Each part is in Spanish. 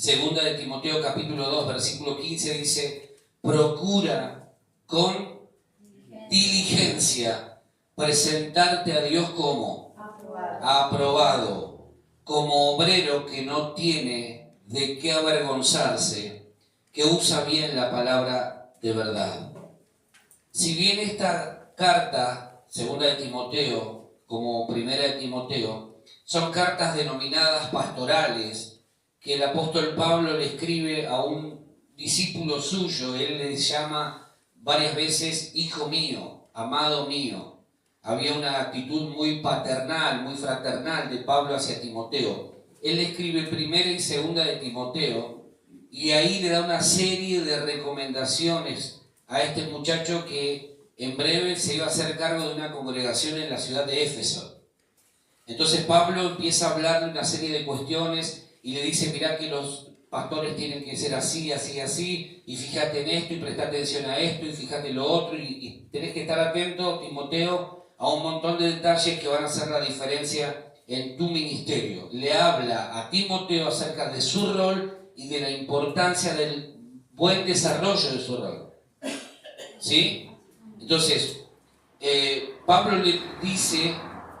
Segunda de Timoteo capítulo 2, versículo 15 dice: procura con diligencia presentarte a Dios como aprobado, como obrero que no tiene de qué avergonzarse, que usa bien la palabra de verdad. Si bien esta carta, segunda de Timoteo, como primera de Timoteo, son cartas denominadas pastorales, que el apóstol Pablo le escribe a un discípulo suyo, él le llama varias veces hijo mío, amado mío. Había una actitud muy paternal, muy fraternal de Pablo hacia Timoteo. Él le escribe primera y segunda de Timoteo, y ahí le da una serie de recomendaciones a este muchacho que en breve se iba a hacer cargo de una congregación en la ciudad de Éfeso. Entonces Pablo empieza a hablarle una serie de cuestiones y le dice: mirá que los pastores tienen que ser así, así, así, y fíjate en esto, y presta atención a esto, y fíjate en lo otro, y tenés que estar atento, Timoteo, a un montón de detalles que van a hacer la diferencia en tu ministerio. Le habla a Timoteo acerca de su rol y de la importancia del buen desarrollo de su rol. ¿Sí? Entonces, Pablo le dice: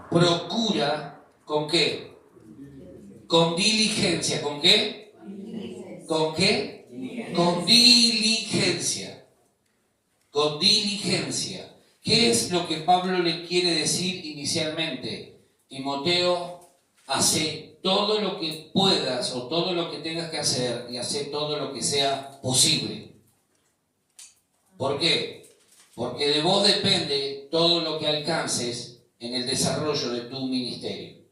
procura, ¿con qué? Con diligencia. ¿Con qué? ¿Con qué? Con diligencia. Con diligencia. ¿Qué es lo que Pablo le quiere decir inicialmente? Timoteo, hace todo lo que puedas o todo lo que tengas que hacer, y hace todo lo que sea posible. ¿Por qué? Porque de vos depende todo lo que alcances en el desarrollo de tu ministerio.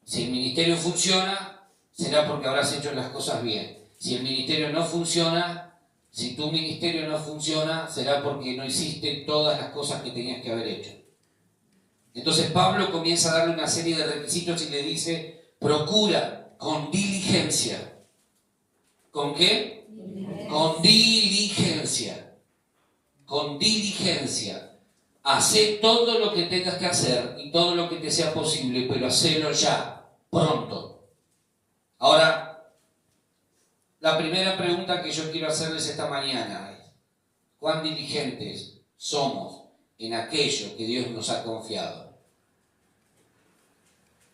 Si el ministerio funciona, será porque habrás hecho las cosas bien. Si el ministerio no funciona, si tu ministerio no funciona, será porque no hiciste todas las cosas que tenías que haber hecho. Entonces Pablo comienza a darle una serie de requisitos y le dice: procura con diligencia. ¿Con qué? Con diligencia. Con diligencia. Hacé todo lo que tengas que hacer y todo lo que te sea posible, pero hacelo ya, pronto. Ahora, la primera pregunta que yo quiero hacerles esta mañana es: ¿cuán diligentes somos en aquello que Dios nos ha confiado?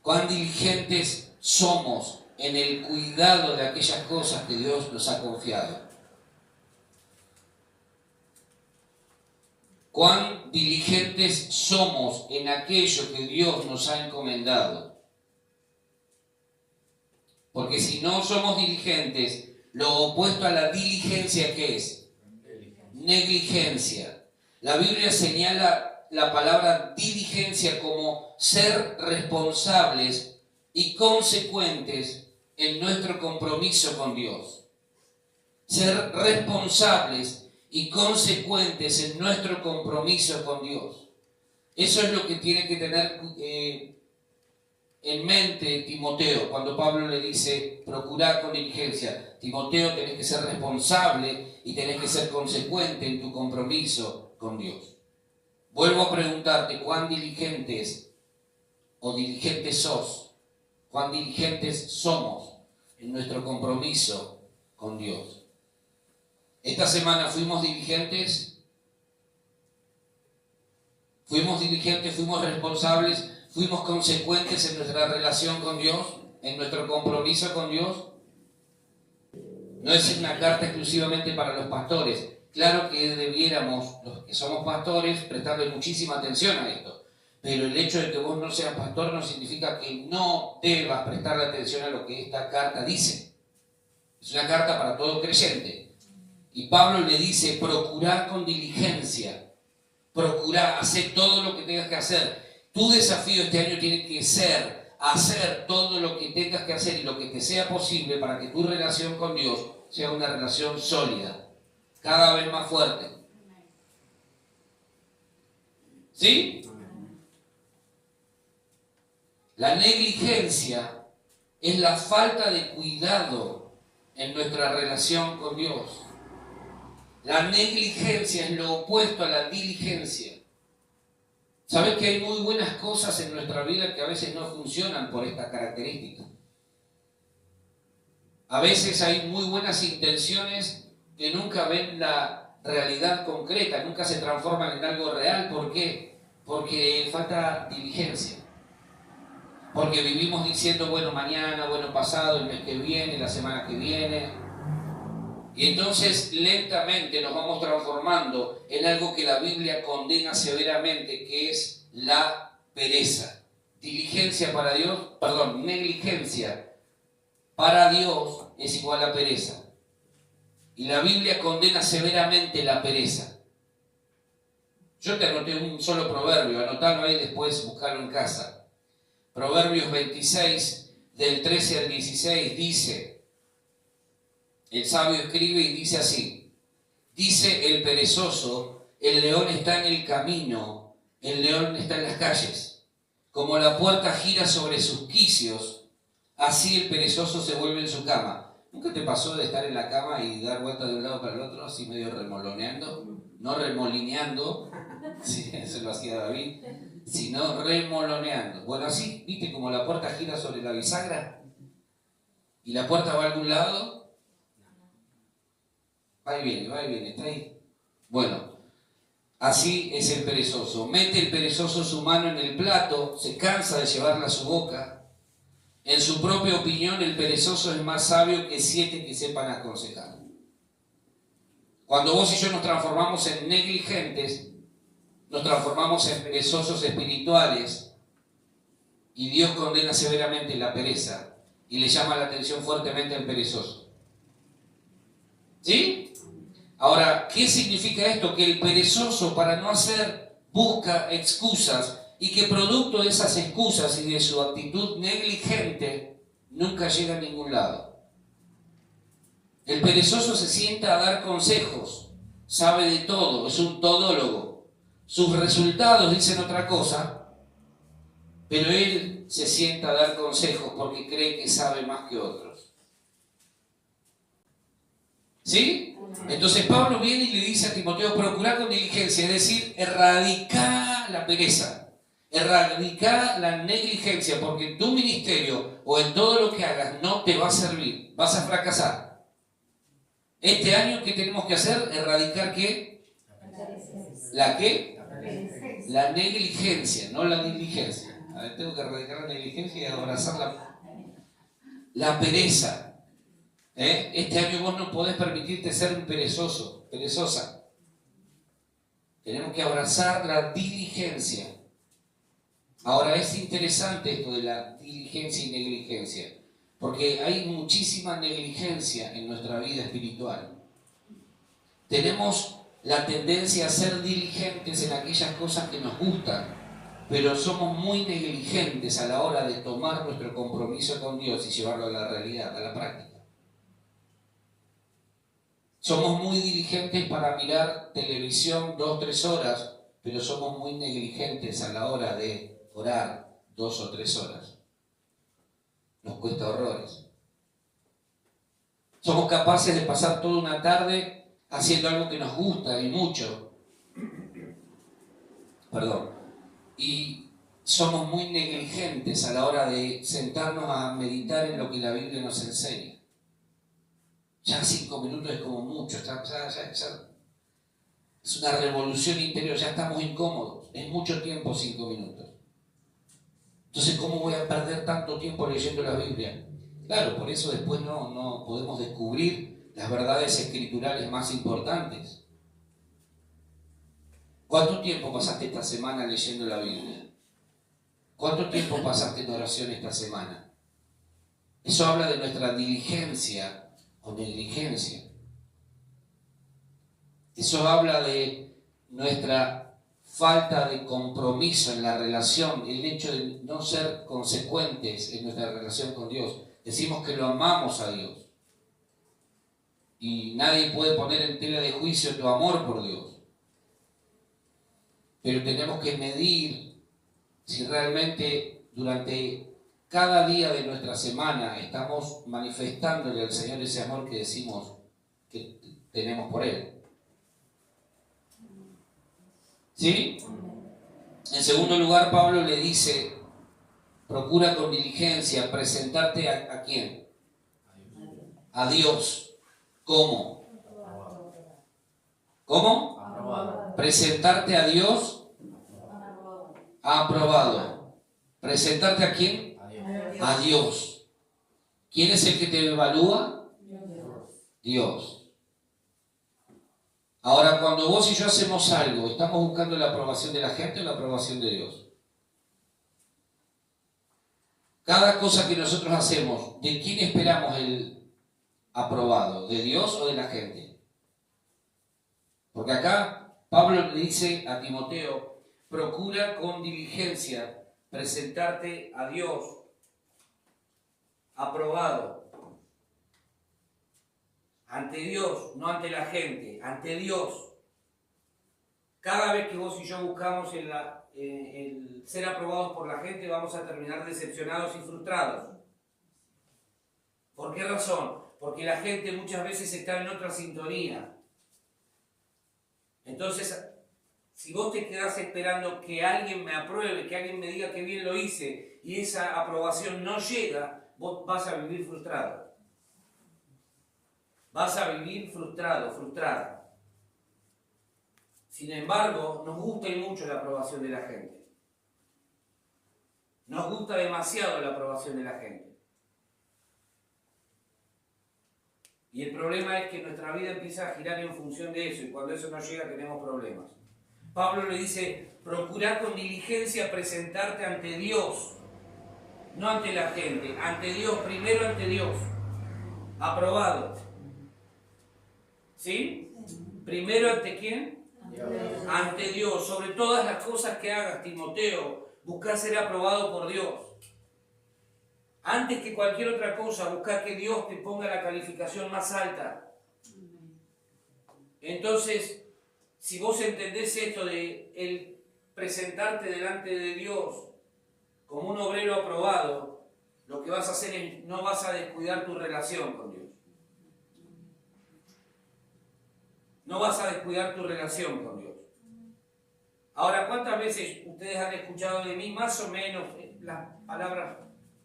¿Cuán diligentes somos en el cuidado de aquellas cosas que Dios nos ha confiado? ¿Cuán diligentes somos en aquello que Dios nos ha encomendado? Porque si no somos diligentes, lo opuesto a la diligencia, ¿qué es? Negligencia. La Biblia señala la palabra diligencia como ser responsables y consecuentes en nuestro compromiso con Dios. Ser responsables y consecuentes en nuestro compromiso con Dios. Eso es lo que tiene que tener en mente Timoteo cuando Pablo le dice: procurar con diligencia. Timoteo, tenés que ser responsable y tenés que ser consecuente en tu compromiso con Dios. Vuelvo a preguntarte: ¿cuán diligentes o diligentes sos? ¿Cuán diligentes somos en nuestro compromiso con Dios? Esta semana fuimos diligentes, fuimos responsables, fuimos consecuentes en nuestra relación con Dios, en nuestro compromiso con Dios. No es una carta exclusivamente para los pastores. Claro que debiéramos, los que somos pastores, prestarle muchísima atención a esto. Pero el hecho de que vos no seas pastor no significa que no debas prestarle atención a lo que esta carta dice. Es una carta para todo creyente. Y Pablo le dice: procurá con diligencia, procurá, hacer todo lo que tengas que hacer. Tu desafío este año tiene que ser hacer todo lo que tengas que hacer y lo que te sea posible para que tu relación con Dios sea una relación sólida, cada vez más fuerte. ¿Sí? La negligencia es la falta de cuidado en nuestra relación con Dios. La negligencia es lo opuesto a la diligencia. ¿Sabes que hay muy buenas cosas en nuestra vida que a veces no funcionan por esta característica? A veces hay muy buenas intenciones que nunca ven la realidad concreta, nunca se transforman en algo real. ¿Por qué? Porque falta diligencia. Porque vivimos diciendo, bueno, mañana, bueno, pasado, el mes que viene, la semana que viene. Y entonces lentamente nos vamos transformando en algo que la Biblia condena severamente, que es la pereza. Negligencia para Dios es igual a pereza. Y la Biblia condena severamente la pereza. Yo te anoté un solo proverbio, anotalo ahí después, buscalo en casa. Proverbios 26, del 13 al 16, dice, el sabio escribe y dice así: dice el perezoso, el león está en el camino, el león está en las calles. Como la puerta gira sobre sus quicios, así el perezoso se vuelve en su cama. ¿Nunca te pasó de estar en la cama y dar vueltas de un lado para el otro, así medio remoloneando? No remolineando, sí, eso lo hacía David, sino remoloneando. Bueno, así, ¿viste como la puerta gira sobre la bisagra? ¿Y la puerta va a algún lado? Va y viene, está ahí. Bueno, así es el perezoso. Mete el perezoso su mano en el plato, se cansa de llevarla a su boca. En su propia opinión, el perezoso es más sabio que 7 que sepan aconsejar. Cuando vos y yo nos transformamos en negligentes, nos transformamos en perezosos espirituales, y Dios condena severamente la pereza y le llama la atención fuertemente al perezoso. ¿Sí? Ahora, ¿qué significa esto? Que el perezoso, para no hacer, busca excusas, y que producto de esas excusas y de su actitud negligente nunca llega a ningún lado. El perezoso se sienta a dar consejos, sabe de todo, es un todólogo. Sus resultados dicen otra cosa, pero él se sienta a dar consejos porque cree que sabe más que otros. ¿Sí? Entonces Pablo viene y le dice a Timoteo: procura con diligencia, es decir, erradicar la pereza. Erradicar la negligencia, porque en tu ministerio o en todo lo que hagas no te va a servir, vas a fracasar. Este año, ¿qué tenemos que hacer? ¿Erradicar qué? ¿La qué? La negligencia, no la diligencia. A ver, tengo que erradicar la negligencia y abrazar la pereza. Este año vos no podés permitirte ser un perezosa. Tenemos que abrazar la diligencia. Ahora, es interesante esto de la diligencia y negligencia, porque hay muchísima negligencia en nuestra vida espiritual. Tenemos la tendencia a ser diligentes en aquellas cosas que nos gustan, pero somos muy negligentes a la hora de tomar nuestro compromiso con Dios y llevarlo a la realidad, a la práctica. Somos muy diligentes para mirar televisión 2-3 horas, pero somos muy negligentes a la hora de orar 2 o 3 horas. Nos cuesta horrores. Somos capaces de pasar toda una tarde haciendo algo que nos gusta y mucho. Y somos muy negligentes a la hora de sentarnos a meditar en lo que la Biblia nos enseña. Ya 5 minutos es como mucho, es una revolución interior, ya estamos incómodos. Es mucho tiempo 5 minutos. Entonces, ¿cómo voy a perder tanto tiempo leyendo la Biblia? Claro, por eso después no podemos descubrir las verdades escriturales más importantes. ¿Cuánto tiempo pasaste esta semana leyendo la Biblia? ¿Cuánto tiempo pasaste en oración esta semana? Eso habla de nuestra diligencia o negligencia. Eso habla de nuestra falta de compromiso en la relación, el hecho de no ser consecuentes en nuestra relación con Dios. Decimos que lo amamos a Dios y nadie puede poner en tela de juicio tu amor por Dios, pero tenemos que medir si realmente durante cada día de nuestra semana estamos manifestándole al Señor ese amor que decimos que tenemos por Él. ¿Sí? En segundo lugar, Pablo le dice: procura con diligencia presentarte ¿a quién? a Dios. ¿Cómo? ¿Cómo? Aprobado. Presentarte a Dios aprobado. ¿Presentarte a quién? A Dios. ¿Quién es el que te evalúa? Dios. Ahora, cuando vos y yo hacemos algo, ¿estamos buscando la aprobación de la gente o la aprobación de Dios? Cada cosa que nosotros hacemos, ¿de quién esperamos el aprobado? ¿De Dios o de la gente? Porque acá Pablo le dice a Timoteo, procura con diligencia presentarte a Dios aprobado. Ante Dios, no ante la gente, ante Dios. Cada vez que vos y yo buscamos el ser aprobados por la gente, vamos a terminar decepcionados y frustrados. ¿Por qué razón? Porque la gente muchas veces está en otra sintonía. Entonces, si vos te quedás esperando que alguien me apruebe, que alguien me diga que bien lo hice, y esa aprobación no llega, vos vas a vivir frustrado. Vas a vivir frustrado, frustrada. Sin embargo, nos gusta y mucho la aprobación de la gente. Nos gusta demasiado la aprobación de la gente. Y el problema es que nuestra vida empieza a girar en función de eso, y cuando eso no llega tenemos problemas. Pablo le dice, procura con diligencia presentarte ante Dios, no ante la gente, ante Dios, primero ante Dios, aprobado. ¿Sí? Primero ante ¿quién? Dios. Ante Dios. Sobre todas las cosas que hagas, Timoteo, busca ser aprobado por Dios. Antes que cualquier otra cosa, busca que Dios te ponga la calificación más alta. Entonces, si vos entendés esto de el presentarte delante de Dios como un obrero aprobado, lo que vas a hacer es no vas a descuidar tu relación con Dios. No vas a descuidar tu relación con Dios. Ahora, ¿cuántas veces ustedes han escuchado de mí, más o menos, las palabras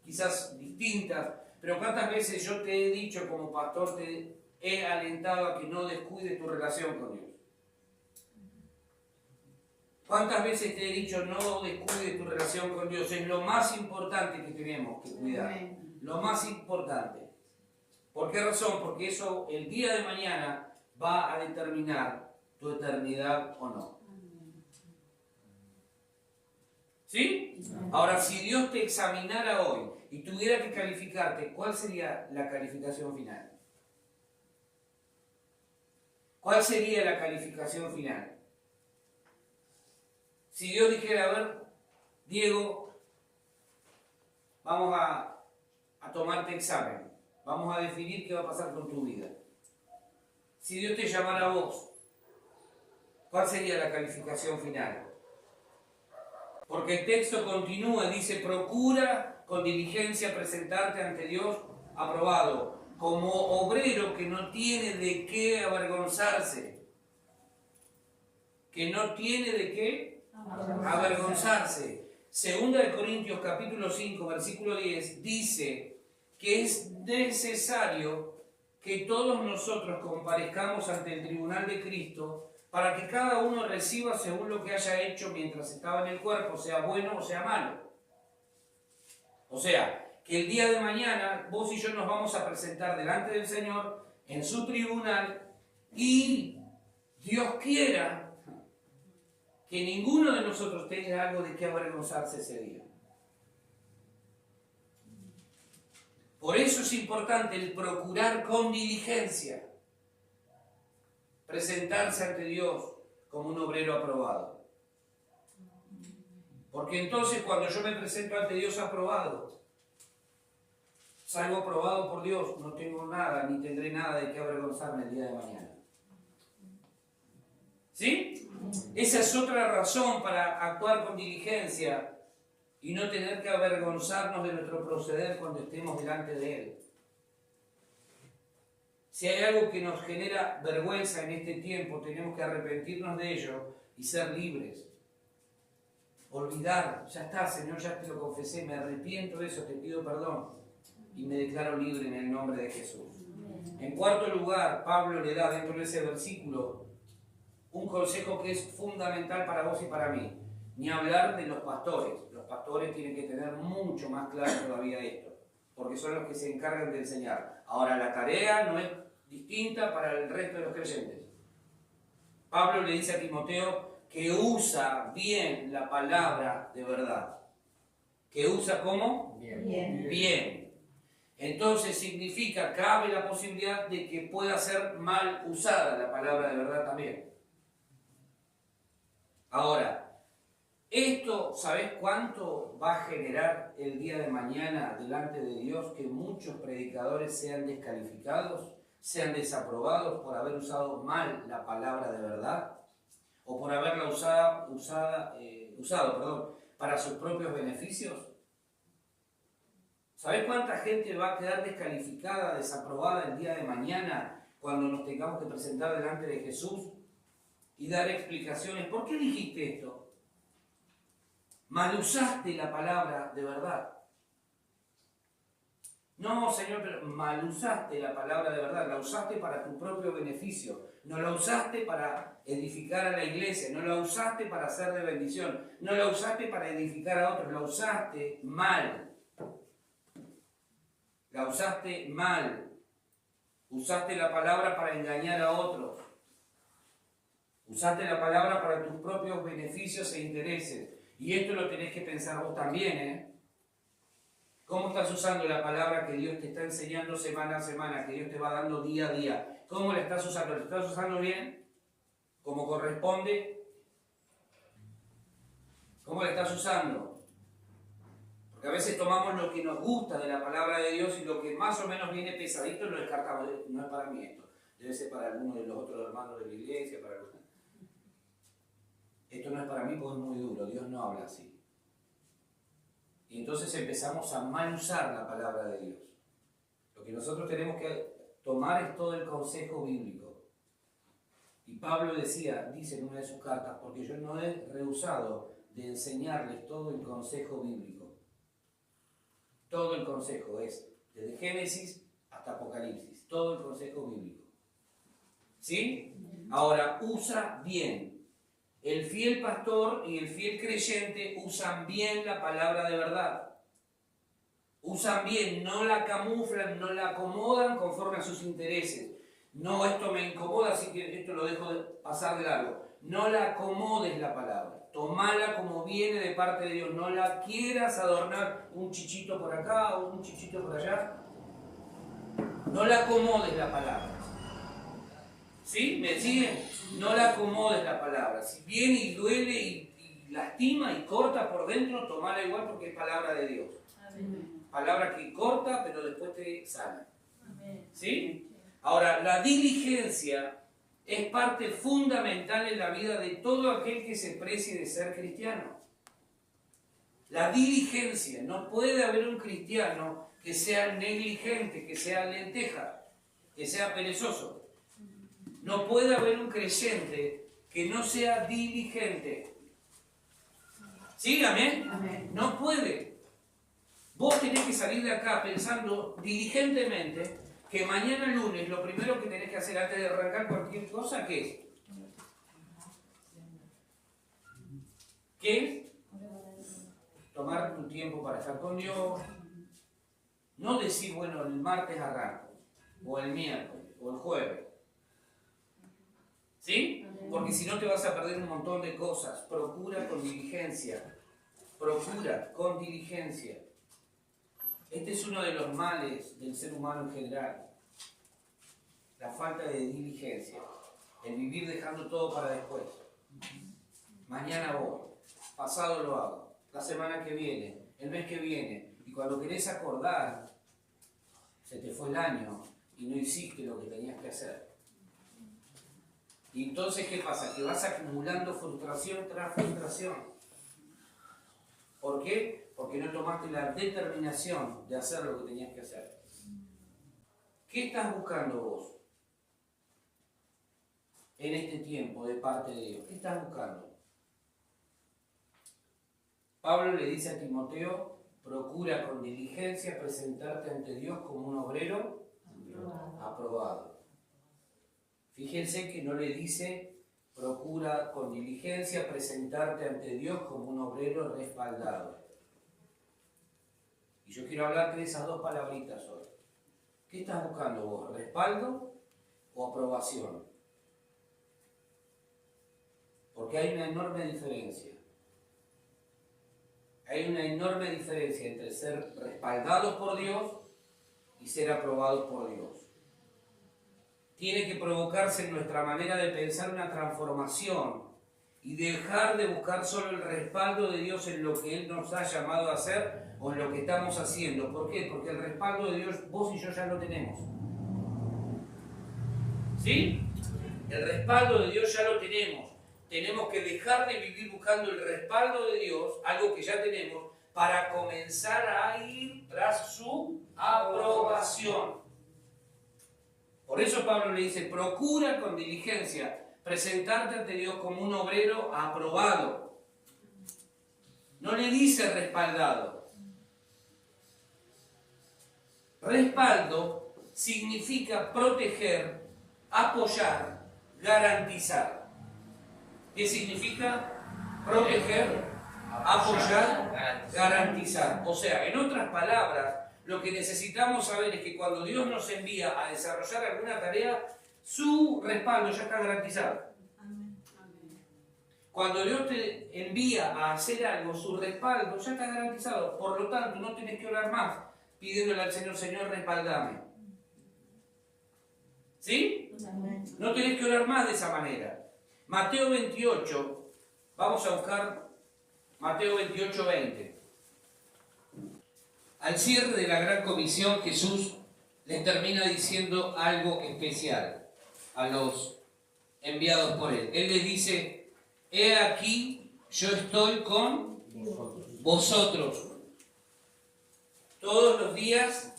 quizás distintas, pero cuántas veces yo te he dicho como pastor, te he alentado a que no descuides tu relación con Dios? ¿Cuántas veces te he dicho no descuides tu relación con Dios? Es lo más importante que tenemos que cuidar. Lo más importante. ¿Por qué razón? Porque eso el día de mañana va a determinar tu eternidad o no. ¿Sí? Ahora, si Dios te examinara hoy y tuviera que calificarte, ¿cuál sería la calificación final? ¿Cuál sería la calificación final? Si Dios dijera, a ver, Diego, vamos a tomarte examen, vamos a definir qué va a pasar con tu vida. Si Dios te llamara a vos, ¿cuál sería la calificación final? Porque el texto continúa, dice, procura con diligencia presentarte ante Dios aprobado, como obrero que no tiene de qué avergonzarse. Que no tiene de qué avergonzarse. Segunda de Corintios capítulo 5, versículo 10, dice que es necesario que todos nosotros comparezcamos ante el tribunal de Cristo para que cada uno reciba según lo que haya hecho mientras estaba en el cuerpo, sea bueno o sea malo. O sea, que el día de mañana vos y yo nos vamos a presentar delante del Señor en su tribunal y Dios quiera que ninguno de nosotros tenga algo de qué avergonzarse ese día. Por eso es importante el procurar con diligencia presentarse ante Dios como un obrero aprobado. Porque entonces cuando yo me presento ante Dios aprobado, salgo aprobado por Dios, no tengo nada, ni tendré nada de qué avergonzarme el día de mañana. ¿Sí? Esa es otra razón para actuar con diligencia y no tener que avergonzarnos de nuestro proceder cuando estemos delante de Él. Si hay algo que nos genera vergüenza en este tiempo, tenemos que arrepentirnos de ello y ser libres. Olvidar, ya está, Señor, ya te lo confesé, me arrepiento de eso, te pido perdón y me declaro libre en el nombre de Jesús. En cuarto lugar, Pablo le da dentro de ese versículo un consejo que es fundamental para vos y para mí. Ni hablar de los pastores. Los pastores tienen que tener mucho más claro todavía esto, porque son los que se encargan de enseñar. Ahora, la tarea no es distinta para el resto de los creyentes. Pablo le dice a Timoteo que usa bien la palabra de verdad. ¿Que usa cómo? Bien. Bien. Entonces significa, cabe la posibilidad de que pueda ser mal usada la palabra de verdad también. Ahora, esto, ¿sabés cuánto va a generar el día de mañana delante de Dios? Que muchos predicadores sean descalificados, sean desaprobados por haber usado mal la palabra de verdad o por haberla usado para sus propios beneficios. ¿Sabés cuánta gente va a quedar descalificada, desaprobada el día de mañana cuando nos tengamos que presentar delante de Jesús y dar explicaciones? ¿Por qué dijiste esto? Mal usaste la palabra de verdad. No, Señor, pero mal usaste la palabra de verdad, la usaste para tu propio beneficio, no la usaste para edificar a la iglesia, no la usaste para hacer de bendición, no la usaste para edificar a otros, la usaste mal. La usaste mal. Usaste la palabra para engañar a otros. Usaste la palabra para tus propios beneficios e intereses. Y esto lo tenés que pensar vos también, ¿eh? ¿Cómo estás usando la palabra que Dios te está enseñando semana a semana, que Dios te va dando día a día? ¿Cómo la estás usando? ¿La estás usando bien? ¿Cómo corresponde? ¿Cómo la estás usando? Porque a veces tomamos lo que nos gusta de la palabra de Dios y lo que más o menos viene pesadito lo descartamos. No es para mí esto. Debe ser para alguno de los otros hermanos de la iglesia. Esto no es para mí porque es muy duro. Dios no habla así. Y entonces empezamos a mal usar la palabra de Dios. Lo que nosotros tenemos que tomar es todo el consejo bíblico. Y Pablo dice en una de sus cartas, porque yo no he rehusado de enseñarles todo el consejo bíblico. Todo el consejo es desde Génesis hasta Apocalipsis, todo el consejo bíblico. ¿Sí? Ahora, usa bien. El fiel pastor y el fiel creyente usan bien la palabra de verdad. Usan bien, no la camuflan, no la acomodan conforme a sus intereses. No, esto me incomoda, así que esto lo dejo de pasar de largo. No la acomodes la palabra. Tomala como viene de parte de Dios. No la quieras adornar un chichito por acá o un chichito por allá. No la acomodes la palabra. ¿Sí? ¿Me siguen? No la acomodes la palabra. Si viene y duele y lastima y corta por dentro, tomala igual porque es palabra de Dios. Amén. Palabra que corta, pero después te sana. Amén. ¿Sí? Ahora, la diligencia es parte fundamental en la vida de todo aquel que se precie de ser cristiano. La diligencia. No puede haber un cristiano que sea negligente, que sea lenteja, que sea perezoso. No puede haber un creyente que no sea diligente. ¿Sí? ¿Amén? Amén. No puede. Vos tenés que salir de acá pensando diligentemente que mañana lunes lo primero que tenés que hacer antes de arrancar cualquier cosa, ¿qué es? ¿Qué es? Tomar tu tiempo para estar con Dios. No decir, bueno, el martes arranco, o el miércoles, o el jueves. ¿Sí? Porque si no te vas a perder un montón de cosas. Procura con diligencia. Procura con diligencia. Este es uno de los males del ser humano en general. La falta de diligencia. El vivir dejando todo para después. Mañana voy. Pasado lo hago. La semana que viene. El mes que viene. Y cuando querés acordar, se te fue el año y no hiciste lo que tenías que hacer. Y entonces, ¿qué pasa? Que vas acumulando frustración tras frustración. ¿Por qué? Porque no tomaste la determinación de hacer lo que tenías que hacer. ¿Qué estás buscando vos en este tiempo de parte de Dios? ¿Qué estás buscando? Pablo le dice a Timoteo, procura con diligencia presentarte ante Dios como un obrero Aprobado. Fíjense que no le dice, procura con diligencia presentarte ante Dios como un obrero respaldado. Y yo quiero hablarte de esas dos palabritas hoy. ¿Qué estás buscando vos? ¿Respaldo o aprobación? Porque hay una enorme diferencia. Hay una enorme diferencia entre ser respaldados por Dios y ser aprobados por Dios. Tiene que provocarse en nuestra manera de pensar una transformación y dejar de buscar solo el respaldo de Dios en lo que Él nos ha llamado a hacer o en lo que estamos haciendo. ¿Por qué? Porque el respaldo de Dios, vos y yo ya lo tenemos. ¿Sí? El respaldo de Dios ya lo tenemos. Tenemos que dejar de vivir buscando el respaldo de Dios, algo que ya tenemos, para comenzar a ir tras su aprobación. Por eso Pablo le dice, procura con diligencia presentarte ante Dios como un obrero aprobado. No le dice respaldado. Respaldo significa proteger, apoyar, garantizar. ¿Qué significa? Proteger, apoyar, garantizar. O sea, en otras palabras, lo que necesitamos saber es que cuando Dios nos envía a desarrollar alguna tarea, su respaldo ya está garantizado. Cuando Dios te envía a hacer algo, su respaldo ya está garantizado. Por lo tanto, no tienes que orar más pidiéndole al Señor, Señor, respaldame. ¿Sí? No tenés que orar más de esa manera. Mateo 28, vamos a buscar Mateo 28, 20. Al cierre de la gran comisión, Jesús les termina diciendo algo especial a los enviados por Él. Él les dice, he aquí, yo estoy con vosotros todos los días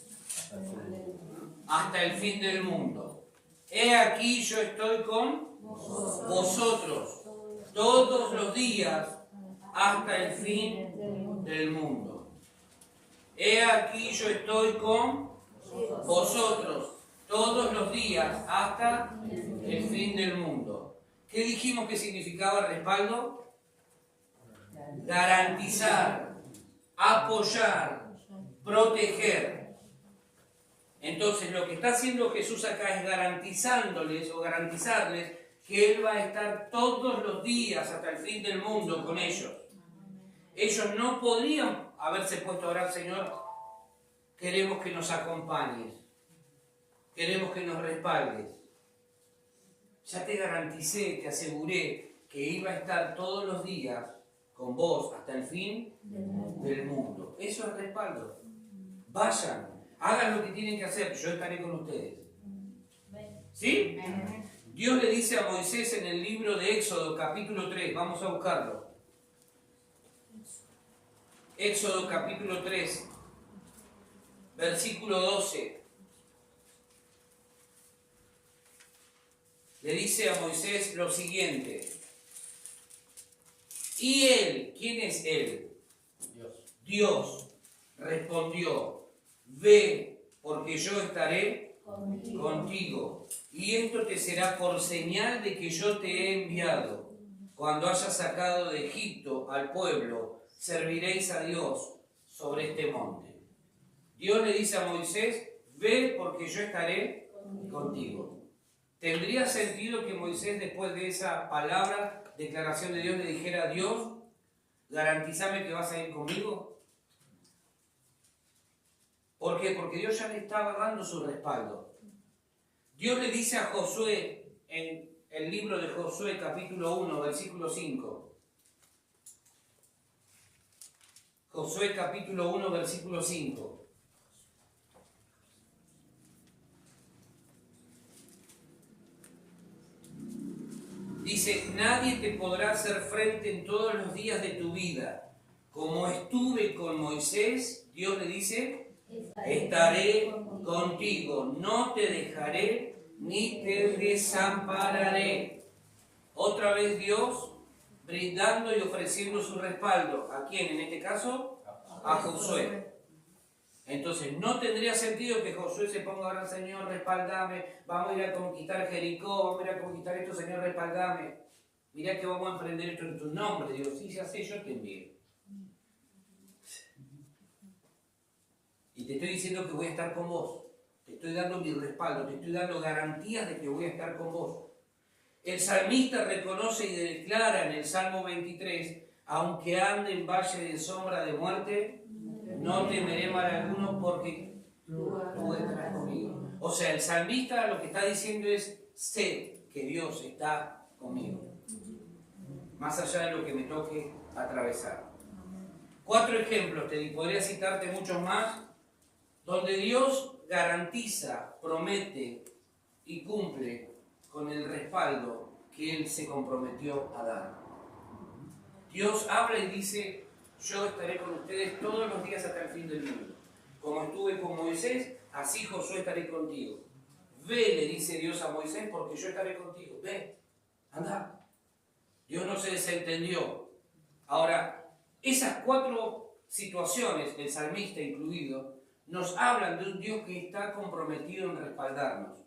hasta el fin del mundo. He aquí, yo estoy con vosotros todos los días hasta el fin del mundo. He aquí, yo estoy con vosotros todos los días hasta el fin del mundo. ¿Qué dijimos que significaba respaldo? Garantizar, apoyar, proteger. Entonces lo que está haciendo Jesús acá es garantizándoles o garantizarles que Él va a estar todos los días hasta el fin del mundo con ellos. Ellos no podrían haberse puesto a orar, Señor, queremos que nos acompañes, queremos que nos respaldes. Ya te garanticé, te aseguré que iba a estar todos los días con vos hasta el fin del mundo. Eso es respaldo. Vayan, hagan lo que tienen que hacer, yo estaré con ustedes. ¿Sí? Dios le dice a Moisés en el libro de Éxodo, capítulo 3, vamos a buscarlo. Éxodo, capítulo 3, versículo 12. Le dice a Moisés lo siguiente. Y él, ¿quién es él? Dios respondió, ve, porque yo estaré contigo. Y esto te será por señal de que yo te he enviado. Cuando hayas sacado de Egipto al pueblo, serviréis a Dios sobre este monte. Dios le dice a Moisés, ve, porque yo estaré contigo. ¿Tendría sentido que Moisés, después de esa palabra, declaración de Dios, le dijera a Dios, garantízame que vas a ir conmigo? ¿Por qué? Porque Dios ya le estaba dando su respaldo. Dios le dice a Josué, en el libro de Josué, capítulo 1, versículo 5. Josué, capítulo 1, versículo 5. Dice, nadie te podrá hacer frente en todos los días de tu vida. Como estuve con Moisés, Dios le dice, estaré contigo, no te dejaré ni te desampararé. Otra vez Dios brindando y ofreciendo su respaldo. ¿A quién? En este caso, a Josué. Entonces no tendría sentido que Josué se ponga ahora, Señor, respaldame, vamos a ir a conquistar Jericó, vamos a ir a conquistar esto, Señor, respaldame. Mirá que vamos a emprender esto en tu nombre. Digo, sí, ya sé, yo te envío. Y te estoy diciendo que voy a estar con vos. Te estoy dando mi respaldo, te estoy dando garantías de que voy a estar con vos. El salmista reconoce y declara en el Salmo 23, aunque ande en valle de sombra de muerte, no temeré mal alguno porque tú estarás conmigo. O sea, el salmista lo que está diciendo es, sé que Dios está conmigo. Más allá de lo que me toque atravesar. 4 ejemplos, podría citarte muchos más, donde Dios garantiza, promete y cumple con el respaldo que Él se comprometió a dar. Dios habla y dice, yo estaré con ustedes todos los días hasta el fin del mundo. Como estuve con Moisés, así Josué estaré contigo. Ve, le dice Dios a Moisés, porque yo estaré contigo. Ve, anda. Dios no se desentendió. Ahora, esas 4 situaciones, el salmista incluido, nos hablan de un Dios que está comprometido en respaldarnos.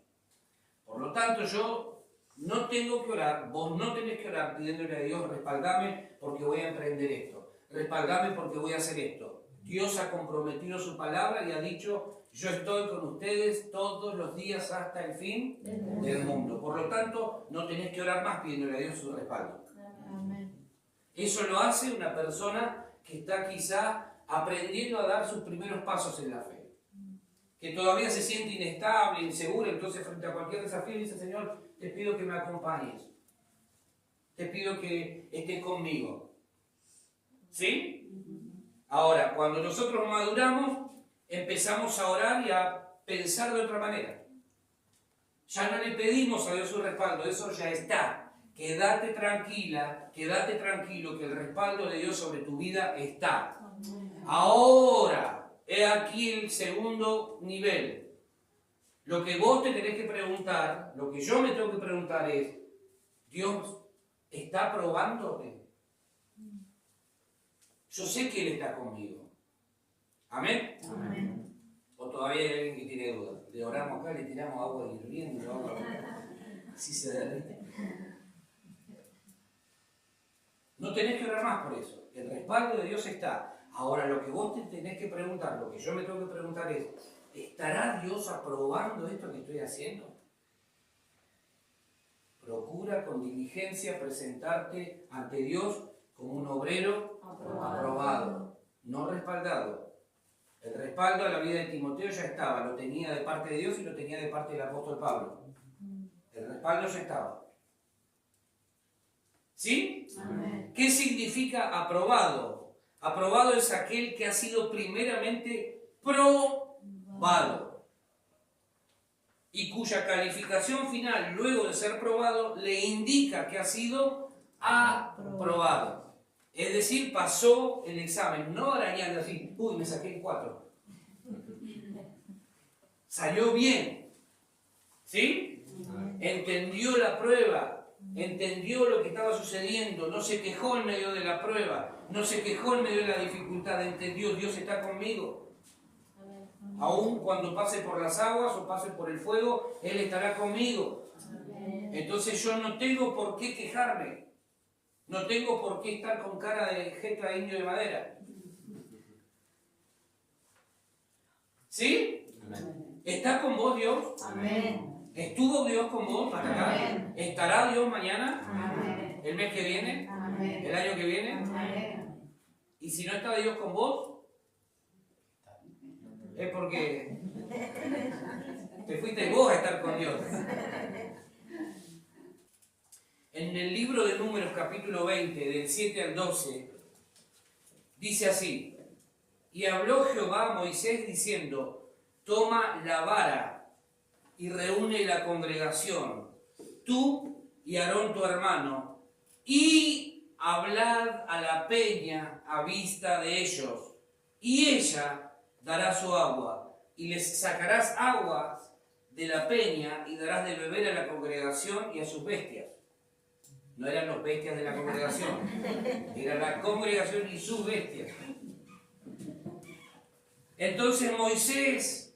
Por lo tanto, yo no tengo que orar, vos no tenés que orar pidiéndole a Dios, respaldame porque voy a emprender esto, respaldame porque voy a hacer esto. Dios ha comprometido su palabra y ha dicho, yo estoy con ustedes todos los días hasta el fin del mundo. Por lo tanto, no tenés que orar más pidiéndole a Dios su respaldo. Eso lo hace una persona que está quizá aprendiendo a dar sus primeros pasos en la fe. Que todavía se siente inestable, inseguro, entonces frente a cualquier desafío dice, Señor, te pido que me acompañes. Te pido que estés conmigo. ¿Sí? Ahora, cuando nosotros maduramos, empezamos a orar y a pensar de otra manera. Ya no le pedimos a Dios su respaldo, eso ya está. Quédate tranquila, quédate tranquilo, que el respaldo de Dios sobre tu vida está. Ahora, he aquí el segundo nivel. Lo que vos te tenés que preguntar, lo que yo me tengo que preguntar es, ¿Dios está probándote? Yo sé que Él está conmigo. ¿Amén? Amén. O todavía hay alguien que tiene dudas. Le oramos acá, le tiramos agua hirviendo, agua así se derrite. No tenés que orar más por eso. El respaldo de Dios está. Ahora, lo que vos te tenés que preguntar, lo que yo me tengo que preguntar es, ¿estará Dios aprobando esto que estoy haciendo? Procura con diligencia presentarte ante Dios como un obrero aprobado, no respaldado. El respaldo a la vida de Timoteo ya estaba, lo tenía de parte de Dios y lo tenía de parte del apóstol Pablo. El respaldo ya estaba. ¿Sí? Amén. ¿Qué significa aprobado? Aprobado es aquel que ha sido primeramente probado y cuya calificación final, luego de ser probado, le indica que ha sido aprobado. Es decir, pasó el examen, no arañando así, uy, me saqué en 4. Salió bien. ¿Sí? Entendió la prueba. Entendió lo que estaba sucediendo, no se quejó en medio de la prueba, no se quejó en medio de la dificultad, entendió, Dios está conmigo. Aún cuando pase por las aguas o pase por el fuego, Él estará conmigo. Entonces yo no tengo por qué quejarme, no tengo por qué estar con cara de jeta de indio de madera. ¿Sí? ¿Está con vos Dios? Amén. ¿Estuvo Dios con vos hasta acá? Amén. ¿Estará Dios mañana? Amén. ¿El mes que viene? Amén. ¿El año que viene? Amén. ¿Y si no está Dios con vos? Es porque te fuiste vos a estar con Dios. En el libro de Números, capítulo 20, del 7 al 12, dice así: y habló Jehová a Moisés diciendo, toma la vara y reúne la congregación, tú y Aarón tu hermano, y hablad a la peña a vista de ellos, y ella dará su agua, y les sacarás aguas de la peña, y darás de beber a la congregación y a sus bestias. No eran los bestias de la congregación, era la congregación y sus bestias. Entonces Moisés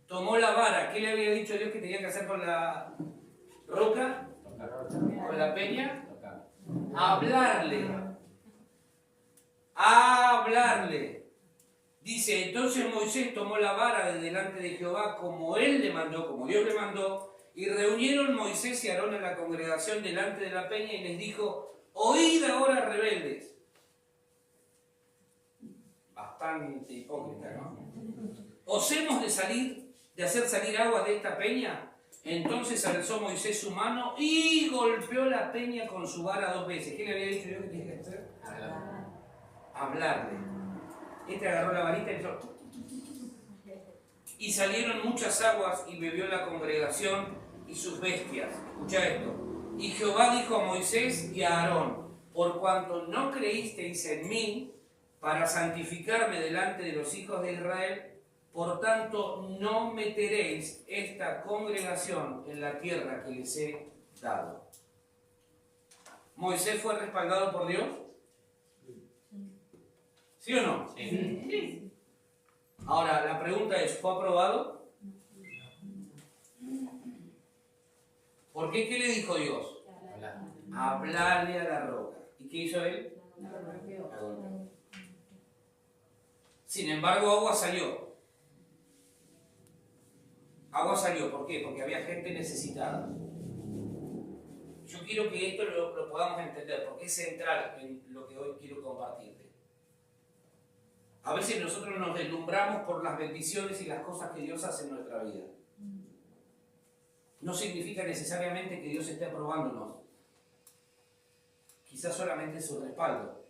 tomó la vara. ¿Qué le había dicho Dios que tenía que hacer con la roca? ¿Con la peña? Hablarle. Hablarle. Dice, entonces Moisés tomó la vara de delante de Jehová como él le mandó, como Dios le mandó, y reunieron Moisés y Aarón a la congregación delante de la peña y les dijo, oíd ahora, rebeldes. Bastante hipócrita, ¿no? ¿Os hemos de hacer salir agua de esta peña? Entonces alzó Moisés su mano y golpeó la peña con su vara 2 veces. ¿Qué le había dicho yo que tenía que hacer? Hablarle. Este agarró la varita y empezó. Y salieron muchas aguas y bebió la congregación y sus bestias. Escucha esto. Y Jehová dijo a Moisés y a Aarón, por cuanto no creísteis en mí para santificarme delante de los hijos de Israel, por tanto no meteréis esta congregación en la tierra que les he dado. ¿Moisés fue respaldado por Dios? ¿Sí o no? Sí. Ahora, la pregunta es, ¿fue aprobado? ¿Por qué? ¿Qué le dijo Dios? Hablarle a la roca. ¿Y qué hizo él? La golpeó. Sin embargo, agua salió. Agua salió, ¿por qué? Porque había gente necesitada. Yo quiero que esto lo podamos entender, porque es central en lo que hoy quiero compartirte. A veces nosotros nos deslumbramos por las bendiciones y las cosas que Dios hace en nuestra vida. No significa necesariamente que Dios esté aprobándonos. Quizás solamente su respaldo.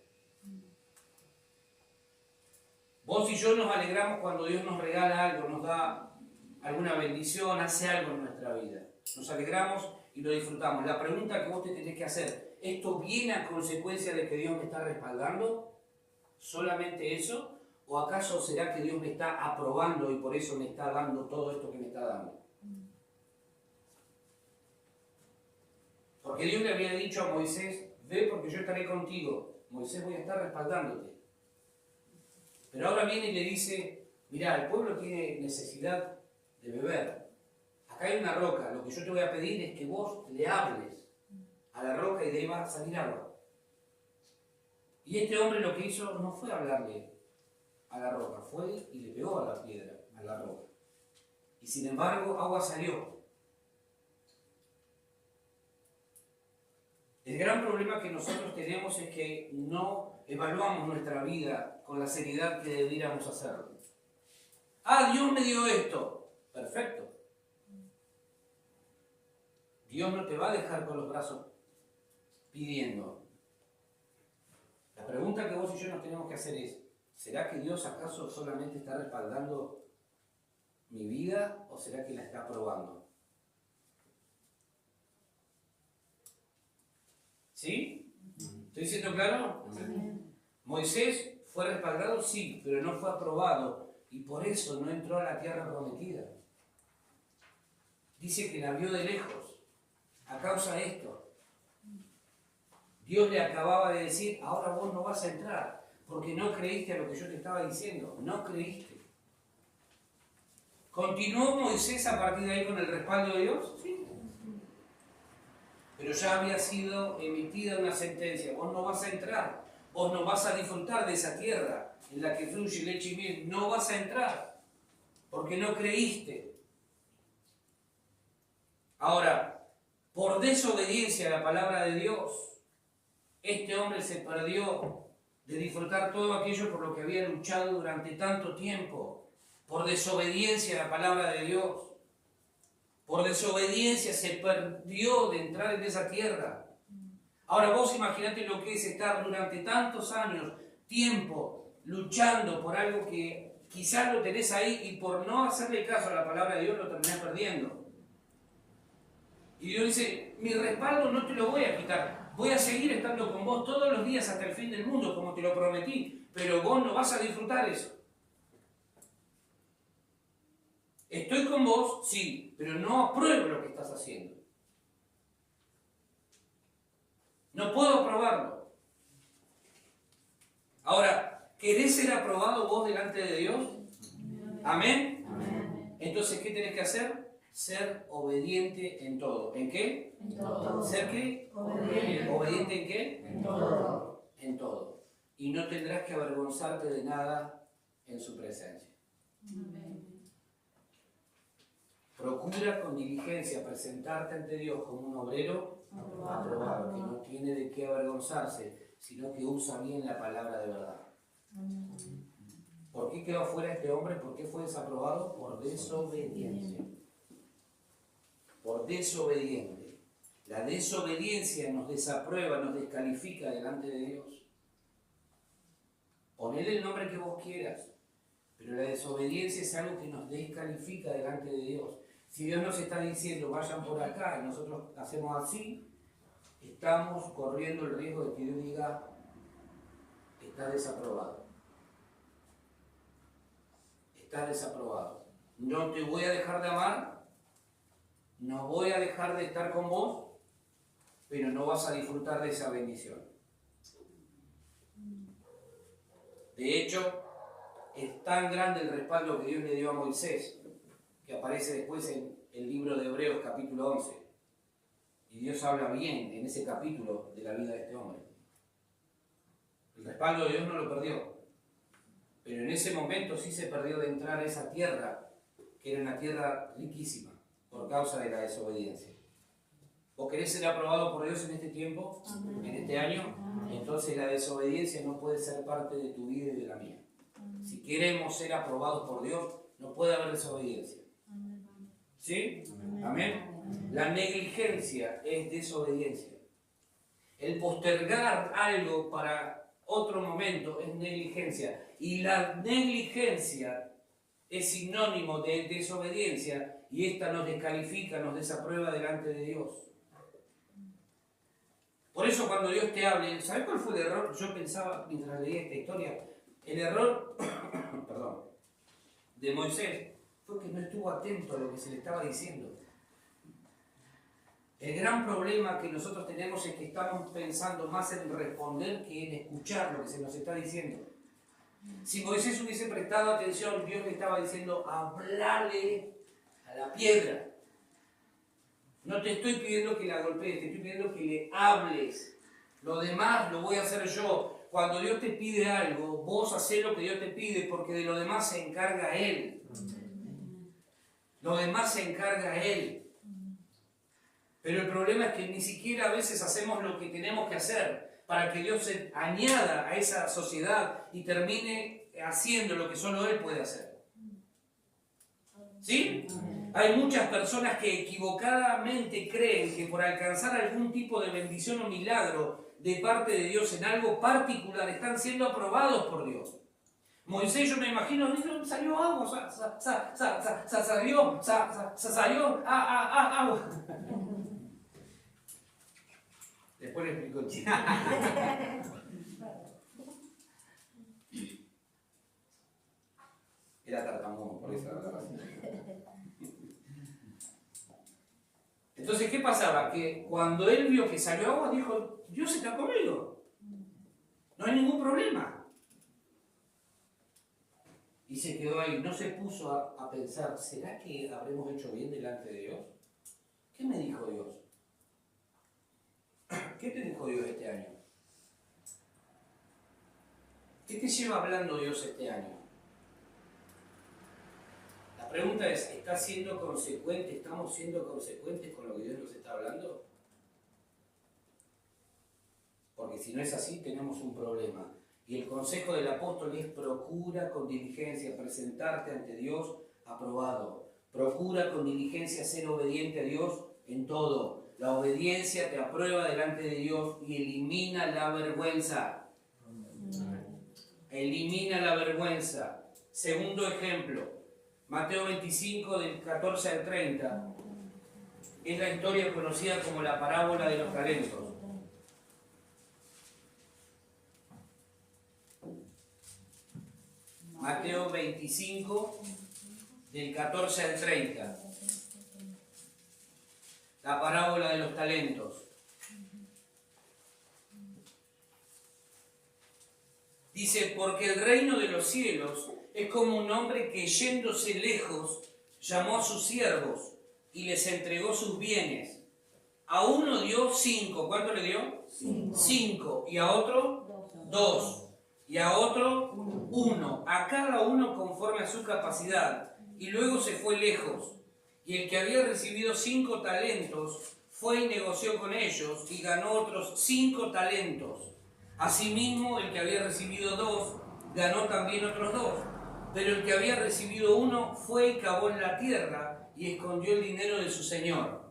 Vos y yo nos alegramos cuando Dios nos regala algo, nos da alguna bendición, hace algo en nuestra vida. Nos alegramos y lo disfrutamos. La pregunta que vos te tenés que hacer, ¿esto viene a consecuencia de que Dios me está respaldando? ¿Solamente eso? ¿O acaso será que Dios me está aprobando y por eso me está dando todo esto que me está dando? Porque Dios le había dicho a Moisés, ve porque yo estaré contigo. Moisés, voy a estar respaldándote. Pero ahora viene y le dice, mirá, el pueblo tiene necesidad de beber. Acá hay una roca, lo que yo te voy a pedir es que vos le hables a la roca y de ahí va a salir agua. Y este hombre lo que hizo no fue hablarle a la roca, fue y le pegó a la piedra, a la roca. Y sin embargo, agua salió. El gran problema que nosotros tenemos es que no evaluamos nuestra vida con la seriedad que deberíamos hacerlo. Ah, Dios me dio esto. Perfecto. Dios no te va a dejar con los brazos pidiendo. La pregunta que vos y yo nos tenemos que hacer es, ¿será que Dios acaso solamente está respaldando mi vida o será que la está probando? ¿Sí? ¿Estoy siendo claro? Moisés fue respaldado, sí, pero no fue aprobado y por eso no entró a la tierra prometida. Dice que la vio de lejos a causa de esto. Dios le acababa de decir, ahora vos no vas a entrar porque no creíste a lo que yo te estaba diciendo, no creíste. ¿Continuó Moisés a partir de ahí con el respaldo de Dios? Sí. Pero ya había sido emitida una sentencia, vos no vas a entrar, vos no vas a disfrutar de esa tierra en la que fluye leche y miel, no vas a entrar, porque no creíste. Ahora, por desobediencia a la palabra de Dios, este hombre se perdió de disfrutar todo aquello por lo que había luchado durante tanto tiempo, por desobediencia a la palabra de Dios. Por desobediencia se perdió de entrar en esa tierra. Ahora vos imaginate lo que es estar durante tantos años, tiempo, luchando por algo que quizás lo tenés ahí y por no hacerle caso a la palabra de Dios lo terminás perdiendo. Y Dios dice, mi respaldo no te lo voy a quitar, voy a seguir estando con vos todos los días hasta el fin del mundo como te lo prometí, pero vos no vas a disfrutar eso. Estoy con vos, sí, pero no apruebo lo que estás haciendo. No puedo aprobarlo. Ahora, ¿querés ser aprobado vos delante de Dios? ¿Amén? Entonces, ¿qué tenés que hacer? Ser obediente en todo. ¿En qué? En todo. ¿Ser qué? ¿Obediente en qué? En todo. En todo. Y no tendrás que avergonzarte de nada en su presencia. Procura con diligencia presentarte ante Dios como un obrero aprobado, que no tiene de qué avergonzarse, sino que usa bien la palabra de verdad. ¿Por qué quedó fuera este hombre? ¿Por qué fue desaprobado? Por desobediente. Por desobediente. La desobediencia nos desaprueba, nos descalifica delante de Dios. Ponele el nombre que vos quieras, pero la desobediencia es algo que nos descalifica delante de Dios. Si Dios nos está diciendo vayan por acá y nosotros hacemos así, estamos corriendo el riesgo de que Dios diga está desaprobado. Está desaprobado. No te voy a dejar de amar, no voy a dejar de estar con vos, pero no vas a disfrutar de esa bendición. De hecho, es tan grande el respaldo que Dios le dio a Moisés, que aparece después en el libro de Hebreos capítulo 11. Y Dios habla bien en ese capítulo de la vida de este hombre. El respaldo de Dios no lo perdió, pero en ese momento sí se perdió de entrar a esa tierra, que era una tierra riquísima, por causa de la desobediencia. ¿Vos querés ser aprobado por Dios en este tiempo, en este año? Entonces la desobediencia no puede ser parte de tu vida y de la mía. Si queremos ser aprobados por Dios, no puede haber desobediencia. ¿Sí? Amén. La negligencia es desobediencia. El postergar algo para otro momento es negligencia. Y la negligencia es sinónimo de desobediencia y esta nos descalifica, nos desaprueba delante de Dios. Por eso cuando Dios te hable, ¿sabes cuál fue el error? Yo pensaba mientras leía esta historia, el error perdón, de Moisés fue que no estuvo atento a lo que se le estaba diciendo. El gran problema que nosotros tenemos es que estamos pensando más en responder que en escuchar lo que se nos está diciendo. Si Moisés hubiese prestado atención, Dios le estaba diciendo, hablale a la piedra. No te estoy pidiendo que la golpees, te estoy pidiendo que le hables. Lo demás lo voy a hacer yo. Cuando Dios te pide algo, vos hacés lo que Dios te pide, porque de lo demás se encarga Él. Lo demás se encarga Él. Pero el problema es que ni siquiera a veces hacemos lo que tenemos que hacer para que Dios se añada a esa sociedad y termine haciendo lo que solo Él puede hacer. ¿Sí? Hay muchas personas que equivocadamente creen que por alcanzar algún tipo de bendición o milagro de parte de Dios en algo particular están siendo aprobados por Dios. Moisés, yo me imagino, salió agua, salió agua. Después le explico el chiste. Era tartamudo, por eso hablaba así. Entonces, ¿qué pasaba? Que cuando él vio que salió agua, dijo, Dios está conmigo. No hay ningún problema. Y se quedó ahí, no se puso a pensar, ¿será que habremos hecho bien delante de Dios? ¿Qué me dijo Dios? ¿Qué te dijo Dios este año? ¿Qué te lleva hablando Dios este año? La pregunta es, ¿estás siendo consecuente? ¿Estamos siendo consecuentes con lo que Dios nos está hablando? Porque si no es así, tenemos un problema. Y el consejo del apóstol es procura con diligencia presentarte ante Dios aprobado. Procura con diligencia ser obediente a Dios en todo. La obediencia te aprueba delante de Dios y elimina la vergüenza. Elimina la vergüenza. Segundo ejemplo, Mateo 25, del 14 al 30. Es la historia conocida como la parábola de los talentos. Mateo 25, del 14 al 30. La parábola de los talentos. Dice Dice, porque el reino de los cielos es como un hombre que yéndose lejos llamó a sus siervos y les entregó sus bienes. A uno dio 5. ¿Cuánto le dio? 5. Y a otro 2. Y a otro 1. A cada uno conforme a su capacidad. Y luego se fue lejos. Y el que había recibido 5 talentos fue y negoció con ellos y ganó otros 5 talentos. Asimismo, el que había recibido 2 ganó también otros 2. Pero el que había recibido 1 fue y cavó en la tierra y escondió el dinero de su señor.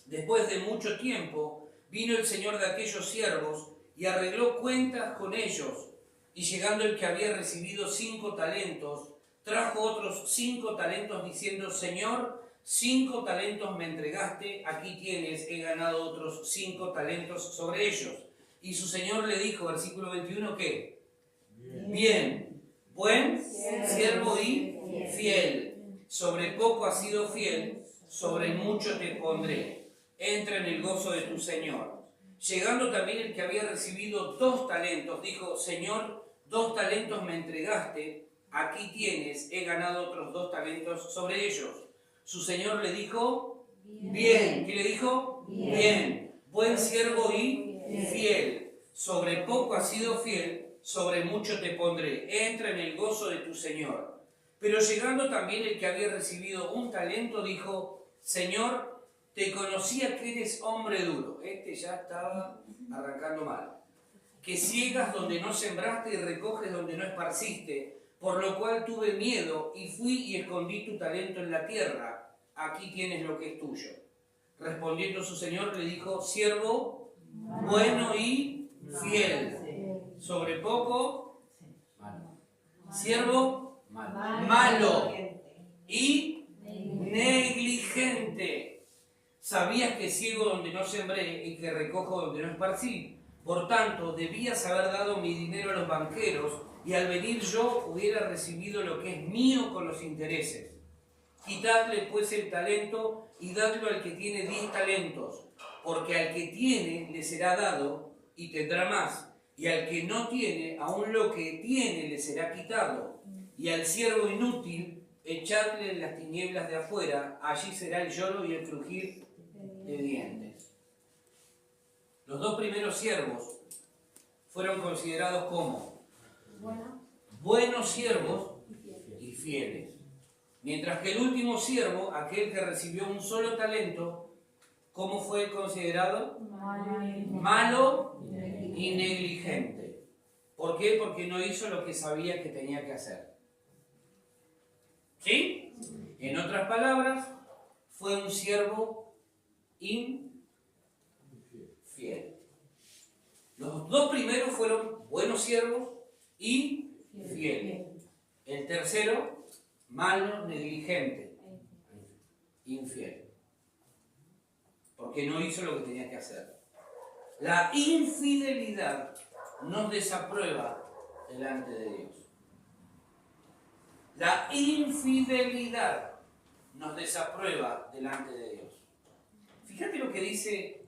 Después de mucho tiempo, vino el señor de aquellos siervos y arregló cuentas con ellos. Y llegando el que había recibido 5 talentos, trajo otros 5 talentos diciendo, Señor, 5 talentos me entregaste, aquí tienes, he ganado otros 5 talentos sobre ellos. Y su señor le dijo, versículo 21, ¿qué? Bien, buen siervo y fiel. Sobre poco has sido fiel, sobre mucho te pondré. Entra en el gozo de tu señor. Llegando también el que había recibido 2 talentos, dijo, Señor, 2 talentos me entregaste, aquí tienes, he ganado otros 2 talentos sobre ellos. Su señor le dijo, bien. ¿Qué le dijo? Bien. Buen siervo y fiel. Sobre poco has sido fiel, sobre mucho te pondré. Entra en el gozo de tu señor. Pero llegando también el que había recibido 1 talento, dijo, Señor, te conocía que eres hombre duro. Este ya estaba arrancando mal. Que ciegas donde no sembraste y recoges donde no esparciste, por lo cual tuve miedo y fui y escondí tu talento en la tierra. Aquí tienes lo que es tuyo. Respondiendo su señor le dijo, siervo bueno y fiel. Sobre poco, siervo malo y negligente. Sabías que ciego donde no sembré y que recojo donde no esparcí. Por tanto, debías haber dado mi dinero a los banqueros y al venir yo hubiera recibido lo que es mío con los intereses. Quitadle pues el talento y dadlo al que tiene 10 talentos, porque al que tiene le será dado y tendrá más, y al que no tiene, aún lo que tiene le será quitado. Y al siervo inútil, echadle en las tinieblas de afuera, allí será el lloro y el crujir de dientes. Los 2 primeros siervos fueron considerados como buenos siervos y fieles. Mientras que el último siervo, aquel que recibió 1 solo talento, ¿cómo fue considerado? Malo y negligente. ¿Por qué? Porque no hizo lo que sabía que tenía que hacer. ¿Sí? En otras palabras, fue un siervo infiel. Los 2 primeros fueron buenos siervos y fieles. El tercero, malo, negligente, infiel. Porque no hizo lo que tenía que hacer. La infidelidad nos desaprueba delante de Dios. La infidelidad nos desaprueba delante de Dios. Fíjate lo que dice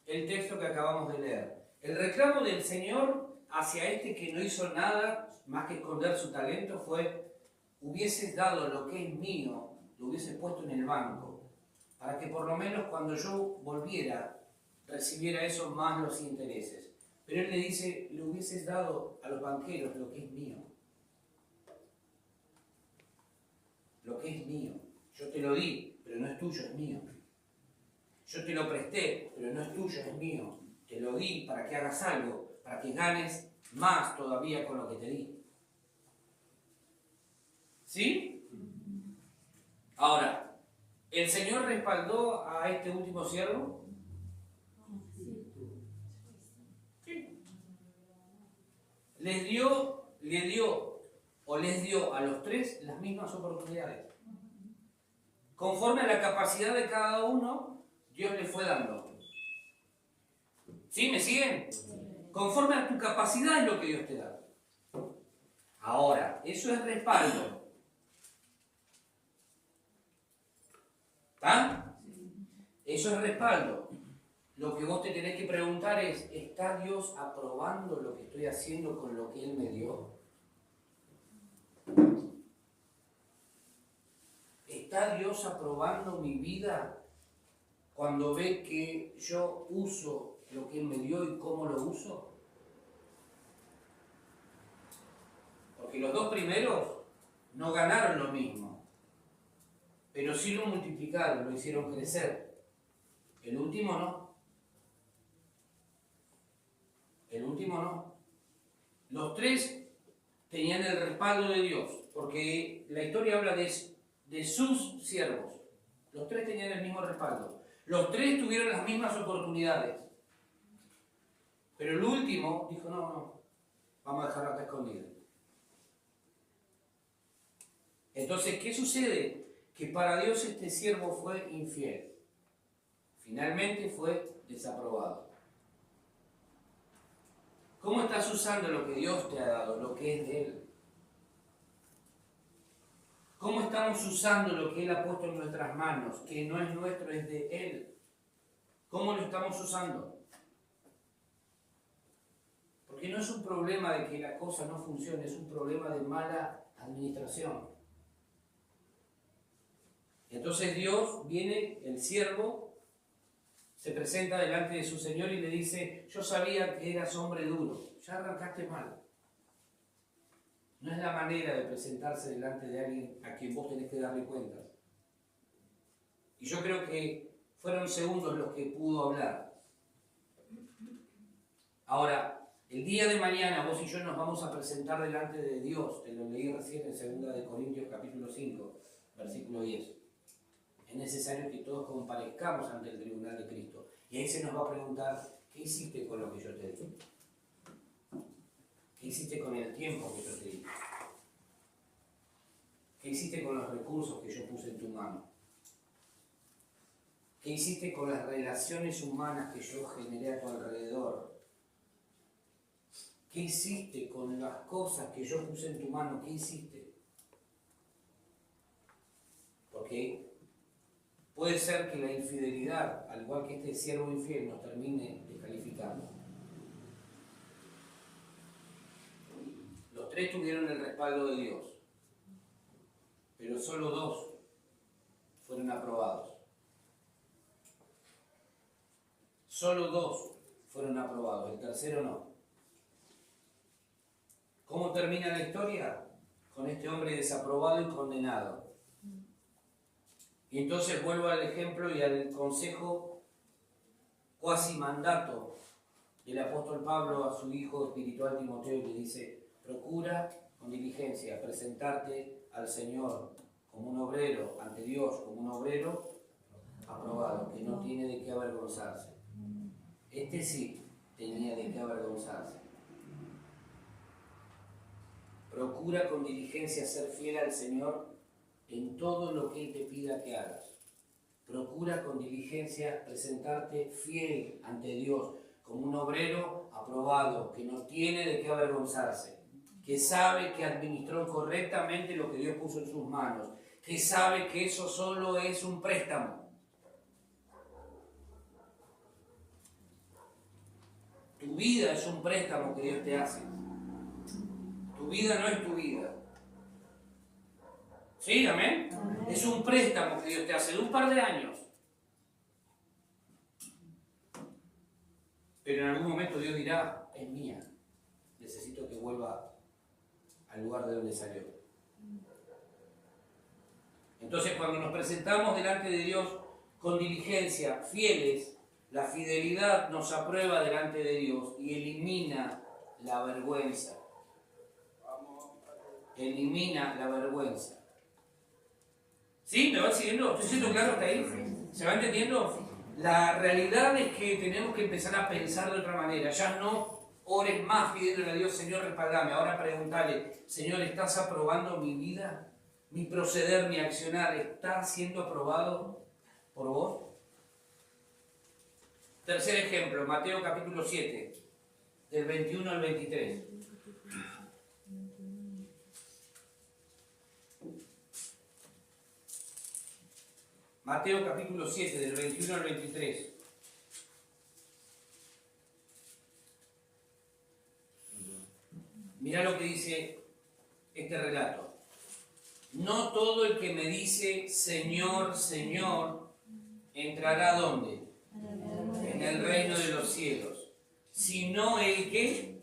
el texto que acabamos de leer. El reclamo del Señor hacia este que no hizo nada más que esconder su talento fue: hubieses dado lo que es mío, lo hubieses puesto en el banco, para que por lo menos cuando yo volviera recibiera eso más los intereses. Pero él le dice, le hubieses dado a los banqueros lo que es mío. Lo que es mío. Yo te lo di, pero no es tuyo, es mío. Yo te lo presté, pero no es tuyo, es mío. Te lo di para que hagas algo, para que ganes más todavía con lo que te di. ¿Sí? Ahora, ¿el Señor respaldó a este último siervo? Sí. Les dio a los 3 las mismas oportunidades. Conforme a la capacidad de cada uno, Dios les fue dando. ¿Sí? ¿Me siguen? Conforme a tu capacidad es lo que Dios te da. Ahora, eso es respaldo. ¿Ah? Eso es respaldo. lo que vos te tenés que preguntar es, ¿está Dios aprobando lo que estoy haciendo con lo que Él me dio? ¿Está Dios aprobando mi vida cuando ve que yo uso lo que Él me dio y cómo lo uso? Porque los dos primeros no ganaron lo mismo, pero sí lo multiplicaron, lo hicieron crecer. El último no. El último no. Los tres tenían el respaldo de Dios, porque la historia habla de sus siervos. Los tres tenían el mismo respaldo. Los tres tuvieron las mismas oportunidades. Pero el último dijo, no, vamos a dejarlo acá escondido. Entonces, ¿qué sucede? Que para Dios este siervo fue infiel. Finalmente fue desaprobado. ¿Cómo estás usando lo que Dios te ha dado, lo que es de Él? ¿Cómo estamos usando lo que Él ha puesto en nuestras manos, que no es nuestro, es de Él? ¿Cómo lo estamos usando? Porque no es un problema de que la cosa no funcione, es un problema de mala administración. Entonces Dios viene, el siervo, se presenta delante de su Señor y le dice, yo sabía que eras hombre duro, ya arrancaste mal. No es la manera de presentarse delante de alguien a quien vos tenés que darle cuentas. Y yo creo que fueron segundos los que pudo hablar. Ahora, el día de mañana vos y yo nos vamos a presentar delante de Dios, te lo leí recién en 2 Corintios capítulo 5, versículo 10. Es necesario que todos comparezcamos ante el tribunal de Cristo. Y ahí se nos va a preguntar, ¿qué hiciste con lo que yo te di? ¿Qué hiciste con el tiempo que yo te di? ¿Qué hiciste con los recursos que yo puse en tu mano? ¿Qué hiciste con las relaciones humanas que yo generé a tu alrededor? ¿Qué hiciste con las cosas que yo puse en tu mano? ¿Qué hiciste? Porque puede ser que la infidelidad, al igual que este siervo infiel, nos termine descalificando. Los tres tuvieron el respaldo de Dios, pero solo dos fueron aprobados. Solo dos fueron aprobados, el tercero no. ¿Cómo termina la historia? Con este hombre desaprobado y condenado. Y entonces vuelvo al ejemplo y al consejo cuasi mandato del apóstol Pablo a su hijo espiritual Timoteo, que dice, procura con diligencia presentarte al Señor como un obrero, ante Dios como un obrero aprobado, que no tiene de qué avergonzarse. Este sí tenía de qué avergonzarse. Procura con diligencia ser fiel al Señor en todo lo que Él te pida que hagas. Procura con diligencia presentarte fiel ante Dios como un obrero aprobado, que no tiene de qué avergonzarse, que sabe que administró correctamente lo que Dios puso en sus manos, que sabe que eso solo es un préstamo. Tu vida es un préstamo que Dios te hace. Tu vida no es tu vida. ¿Sí? ¿Amén? Es un préstamo que Dios te hace de un par de años. Pero en algún momento Dios dirá, es mía. Necesito que vuelva al lugar de donde salió. Entonces, cuando nos presentamos delante de Dios con diligencia, fieles, la fidelidad nos aprueba delante de Dios y elimina la vergüenza. Elimina la vergüenza. ¿Sí? ¿Me van siguiendo? ¿Estoy siendo claro hasta ahí? ¿Se va entendiendo? La realidad es que tenemos que empezar a pensar de otra manera. Ya no ores más pidiéndole a Dios, Señor, respaldame. Ahora preguntale, Señor, ¿estás aprobando mi vida? ¿Mi proceder, mi accionar está siendo aprobado por vos? Tercer ejemplo, Mateo capítulo 7, del 21 al 23. Mateo capítulo 7, del 21 al 23. Mirá lo que dice este relato. No todo el que me dice Señor, Señor, entrará ¿dónde? En el reino de los cielos, sino el que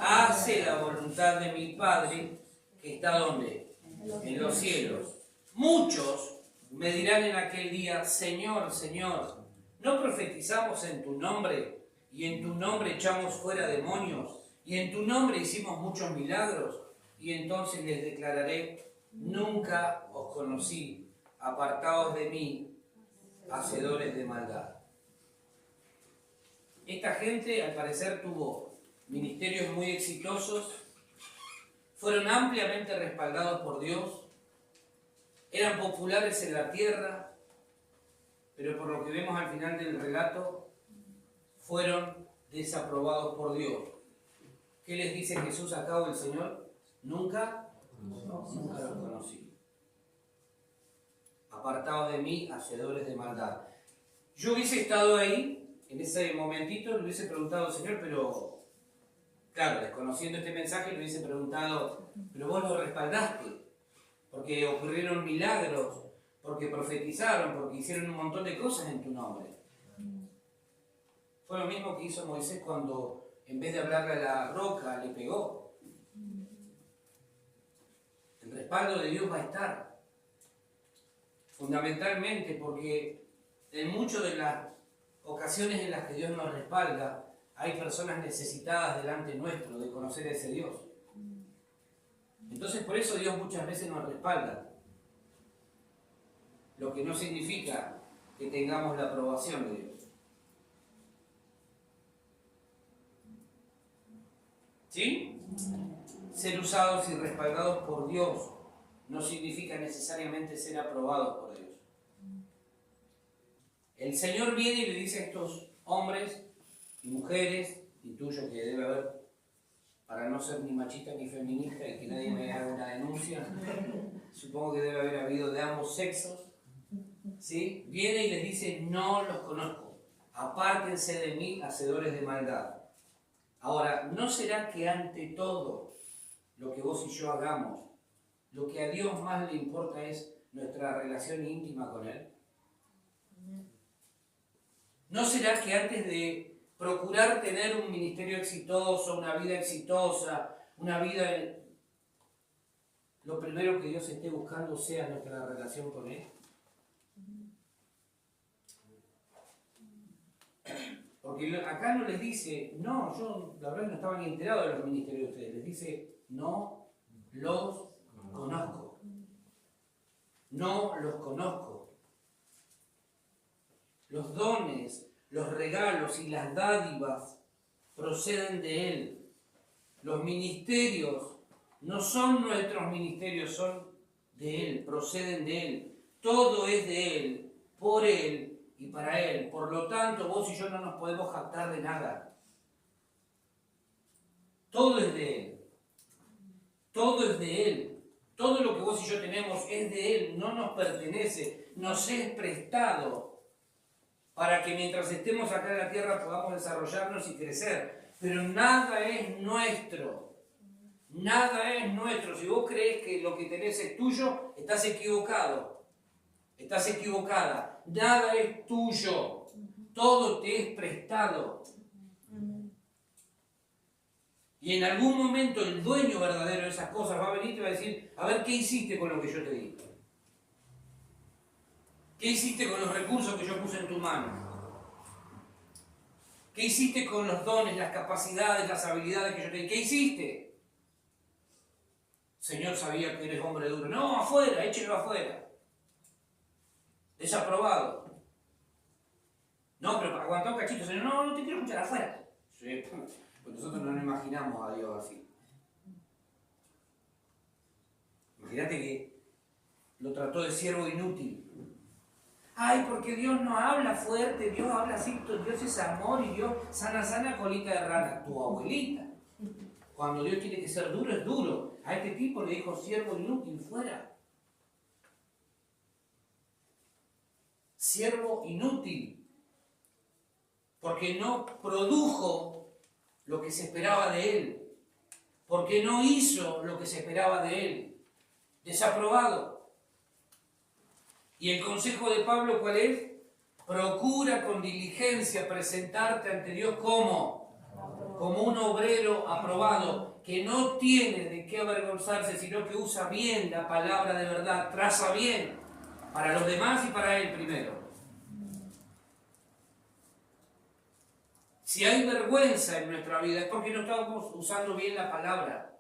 hace la voluntad de mi Padre que está ¿dónde? En los cielos. Muchos me dirán en aquel día, Señor, Señor, ¿no profetizamos en tu nombre? Y en tu nombre echamos fuera demonios, y en tu nombre hicimos muchos milagros. Y entonces les declararé, nunca os conocí, apartaos de mí, hacedores de maldad. Esta gente, al parecer, tuvo ministerios muy exitosos, fueron ampliamente respaldados por Dios, eran populares en la tierra, pero por lo que vemos al final del relato, fueron desaprobados por Dios. ¿Qué les dice Jesús acá o el Señor? Nunca los conocí. Apartados de mí, hacedores de maldad. Yo hubiese estado ahí, en ese momentito, le hubiese preguntado al Señor, pero, claro, desconociendo este mensaje, le hubiese preguntado, pero vos lo respaldaste, porque ocurrieron milagros, porque profetizaron, porque hicieron un montón de cosas en tu nombre. Fue lo mismo que hizo Moisés cuando, en vez de hablarle a la roca, le pegó. El respaldo de Dios va a estar. Fundamentalmente porque en muchas de las ocasiones en las que Dios nos respalda, hay personas necesitadas delante nuestro de conocer a ese Dios. Entonces por eso Dios muchas veces nos respalda. Lo que no significa que tengamos la aprobación de Dios. ¿Sí? Ser usados y respaldados por Dios no significa necesariamente ser aprobados por Dios. El Señor viene y le dice a estos hombres y mujeres, intuyo que debe haber, para no ser ni machista ni feminista y que nadie me haga una denuncia, supongo que debe haber habido de ambos sexos, ¿sí? Viene y les dice, no los conozco, apártense de mí, hacedores de maldad. Ahora, ¿no será que ante todo lo que vos y yo hagamos, lo que a Dios más le importa es nuestra relación íntima con Él? ¿No será que antes de procurar tener un ministerio exitoso, una vida exitosa, una vida, lo primero que Dios esté buscando sea nuestra relación con Él? Porque acá no les dice, no, yo la verdad no estaba ni enterado de los ministerios de ustedes, les dice, no los conozco. No los conozco. Los dones, los regalos y las dádivas proceden de Él. Los ministerios no son nuestros ministerios, son de Él, proceden de Él. Todo es de Él, por Él y para Él. Por lo tanto, vos y yo no nos podemos jactar de nada. Todo es de Él. Todo es de Él. Todo lo que vos y yo tenemos es de Él, no nos pertenece, nos es prestado para que mientras estemos acá en la tierra podamos desarrollarnos y crecer. Pero nada es nuestro. Nada es nuestro. Si vos crees que lo que tenés es tuyo, estás equivocado. Estás equivocada. Nada es tuyo. Todo te es prestado. Y en algún momento el dueño verdadero de esas cosas va a venir y te va a decir, a ver, ¿qué hiciste con lo que yo te di? ¿Qué hiciste con los recursos que yo puse en tu mano? ¿Qué hiciste con los dones, las capacidades, las habilidades que yo te di? ¿Qué hiciste? Señor sabía que eres hombre duro. No, afuera, échelo afuera. Desaprobado. No, pero aguantá un cachito, Señor. No, no te quiero escuchar afuera. Sí, pues nosotros no nos imaginamos a Dios así. Imagínate que lo trató de siervo inútil. Ay, porque Dios no habla fuerte, Dios habla así, Dios es amor y Dios sana colita de rana. Tu abuelita. Cuando Dios tiene que ser duro, es duro. A este tipo le dijo siervo inútil, fuera. Siervo inútil. Porque no produjo lo que se esperaba de él. porque no hizo lo que se esperaba de él. Desaprobado. ¿Y el consejo de Pablo cuál es? Procura con diligencia presentarte ante Dios como un obrero aprobado, que no tiene de qué avergonzarse, sino que usa bien la palabra de verdad, traza bien para los demás y para él primero. Si hay vergüenza en nuestra vida es porque no estamos usando bien la palabra.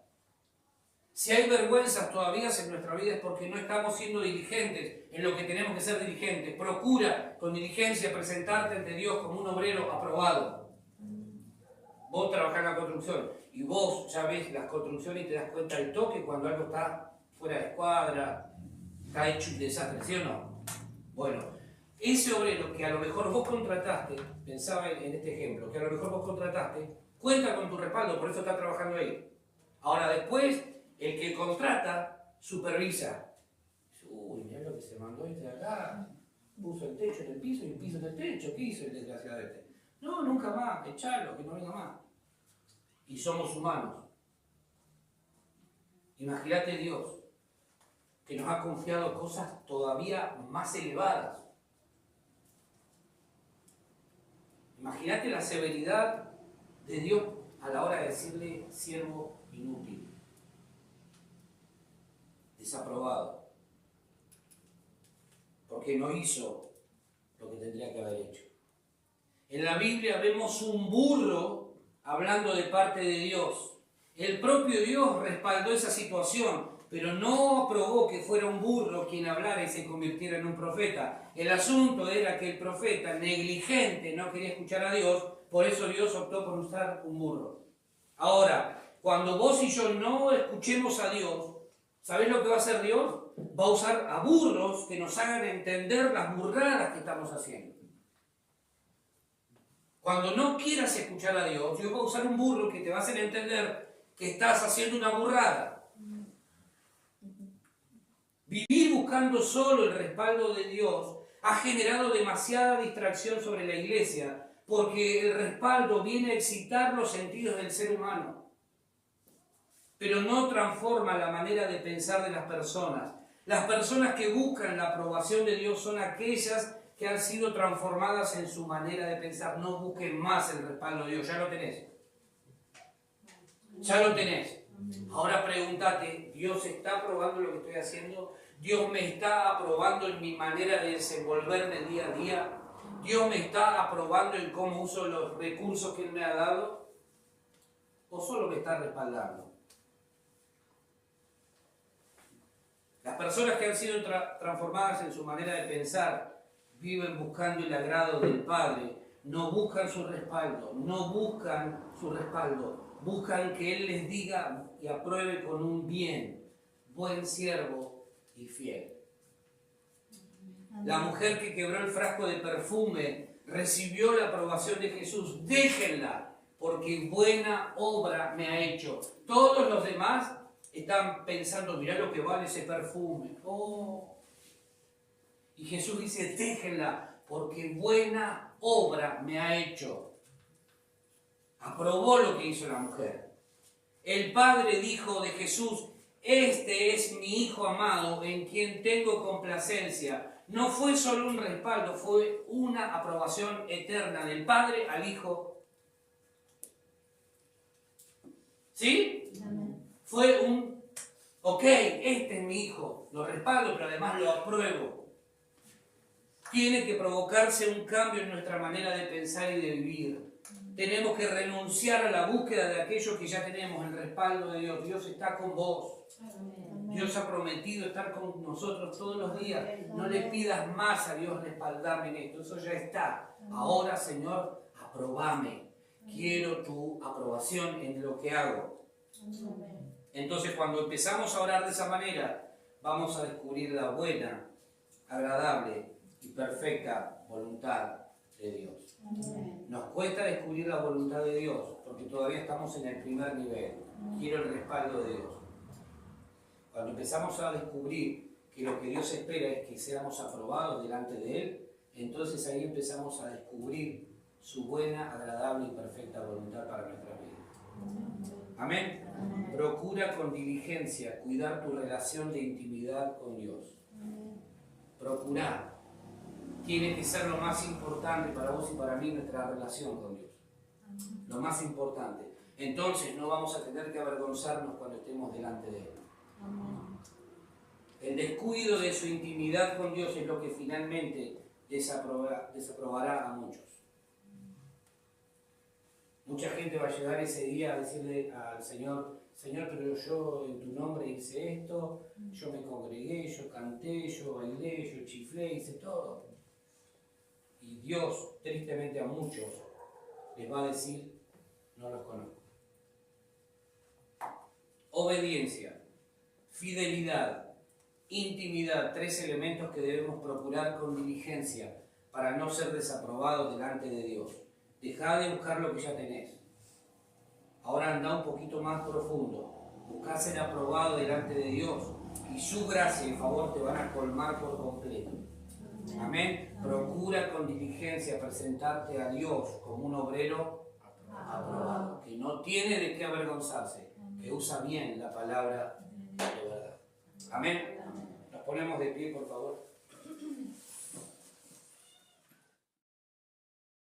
Si hay vergüenzas todavía en nuestra vida es porque no estamos siendo diligentes en lo que tenemos que ser diligentes. Procura con diligencia presentarte ante Dios como un obrero aprobado. Vos trabajás en la construcción y vos ya ves las construcciones y te das cuenta del toque cuando algo está fuera de escuadra, está hecho un desastre, ¿sí o no? Bueno, ese obrero que a lo mejor vos contrataste, pensaba en este ejemplo, que a lo mejor vos contrataste, cuenta con tu respaldo, por eso está trabajando ahí. Ahora después, el que contrata, supervisa. Uy, mirá lo que se mandó este de acá, puso el techo en el piso y el piso en el techo, ¿qué hizo el desgraciado este? No, nunca más, echalo, que no venga más. Y somos humanos. Imagínate Dios, que nos ha confiado cosas todavía más elevadas. Imagínate la severidad de Dios a la hora de decirle siervo inútil, desaprobado, porque no hizo lo que tendría que haber hecho. En la Biblia vemos un burro hablando de parte de Dios. El propio Dios respaldó esa situación, pero no aprobó que fuera un burro quien hablara y se convirtiera en un profeta. El asunto era que el profeta, negligente, no quería escuchar a Dios, por eso Dios optó por usar un burro. Ahora, cuando vos y yo no escuchemos a Dios, ¿sabés lo que va a hacer Dios? Va a usar a burros que nos hagan entender las burradas que estamos haciendo. Cuando no quieras escuchar a Dios, Dios va a usar un burro que te va a hacer entender que estás haciendo una burrada. Vivir buscando solo el respaldo de Dios ha generado demasiada distracción sobre la iglesia, porque el respaldo viene a excitar los sentidos del ser humano, pero no transforma la manera de pensar de las personas. Las personas que buscan la aprobación de Dios son aquellas que han sido transformadas en su manera de pensar. No busquen más el respaldo de Dios, ya lo tenés. Ya lo tenés. Ahora pregúntate, ¿Dios está aprobando lo que estoy haciendo? ¿Dios me está aprobando en mi manera de desenvolverme día a día? ¿Dios me está aprobando en cómo uso los recursos que Él me ha dado? ¿O solo me está respaldando? Las personas que han sido transformadas en su manera de pensar viven buscando el agrado del Padre, no buscan su respaldo, buscan que Él les diga y apruebe con un bien, buen siervo y fiel. La mujer que quebró el frasco de perfume recibió la aprobación de Jesús. Déjenla, porque buena obra me ha hecho. Todos los demás están pensando, mirá lo que vale ese perfume. Oh. Y Jesús dice, déjenla, porque buena obra me ha hecho. Aprobó lo que hizo la mujer. El Padre dijo de Jesús, este es mi Hijo amado, en quien tengo complacencia. No fue solo un respaldo, fue una aprobación eterna del Padre al Hijo. ¿Sí? Fue un, ok, este es mi Hijo, lo respaldo, pero además lo apruebo. Tiene que provocarse un cambio en nuestra manera de pensar y de vivir. Tenemos que renunciar a la búsqueda de aquello que ya tenemos, el respaldo de Dios. Dios está con vos. Dios ha prometido estar con nosotros todos los días. No le pidas más a Dios respaldarme en esto. Eso ya está. Ahora, Señor, aprobame. Quiero tu aprobación en lo que hago. Entonces, cuando empezamos a orar de esa manera, vamos a descubrir la buena, agradable y perfecta voluntad de Dios. Nos cuesta descubrir la voluntad de Dios porque todavía estamos en el primer nivel. Quiero el respaldo de Dios. Cuando empezamos a descubrir que lo que Dios espera es que seamos aprobados delante de Él, entonces ahí empezamos a descubrir su buena, agradable y perfecta voluntad para nuestra vida. Amén. Procura con diligencia cuidar tu relación de intimidad con Dios. Procurar. Tiene que ser lo más importante para vos y para mí, nuestra relación con Dios. Lo más importante. Entonces no vamos a tener que avergonzarnos cuando estemos delante de Él. El descuido de su intimidad con Dios es lo que finalmente desaprobará a muchos. Mucha gente va a llegar ese día a decirle al Señor: Señor, pero yo en tu nombre hice esto, yo me congregué, yo canté, yo bailé, yo chiflé, hice todo. Y Dios, tristemente a muchos, les va a decir: no los conozco. Obediencia, fidelidad, intimidad, 3 elementos que debemos procurar con diligencia para no ser desaprobados delante de Dios. Dejá de buscar lo que ya tenés. Ahora anda un poquito más profundo. Buscá ser aprobado delante de Dios y su gracia y favor te van a colmar por completo. Amén. Procura con diligencia presentarte a Dios como un obrero aprobado, que no tiene de qué avergonzarse, que usa bien la palabra de verdad. Amén. Nos ponemos de pie, por favor.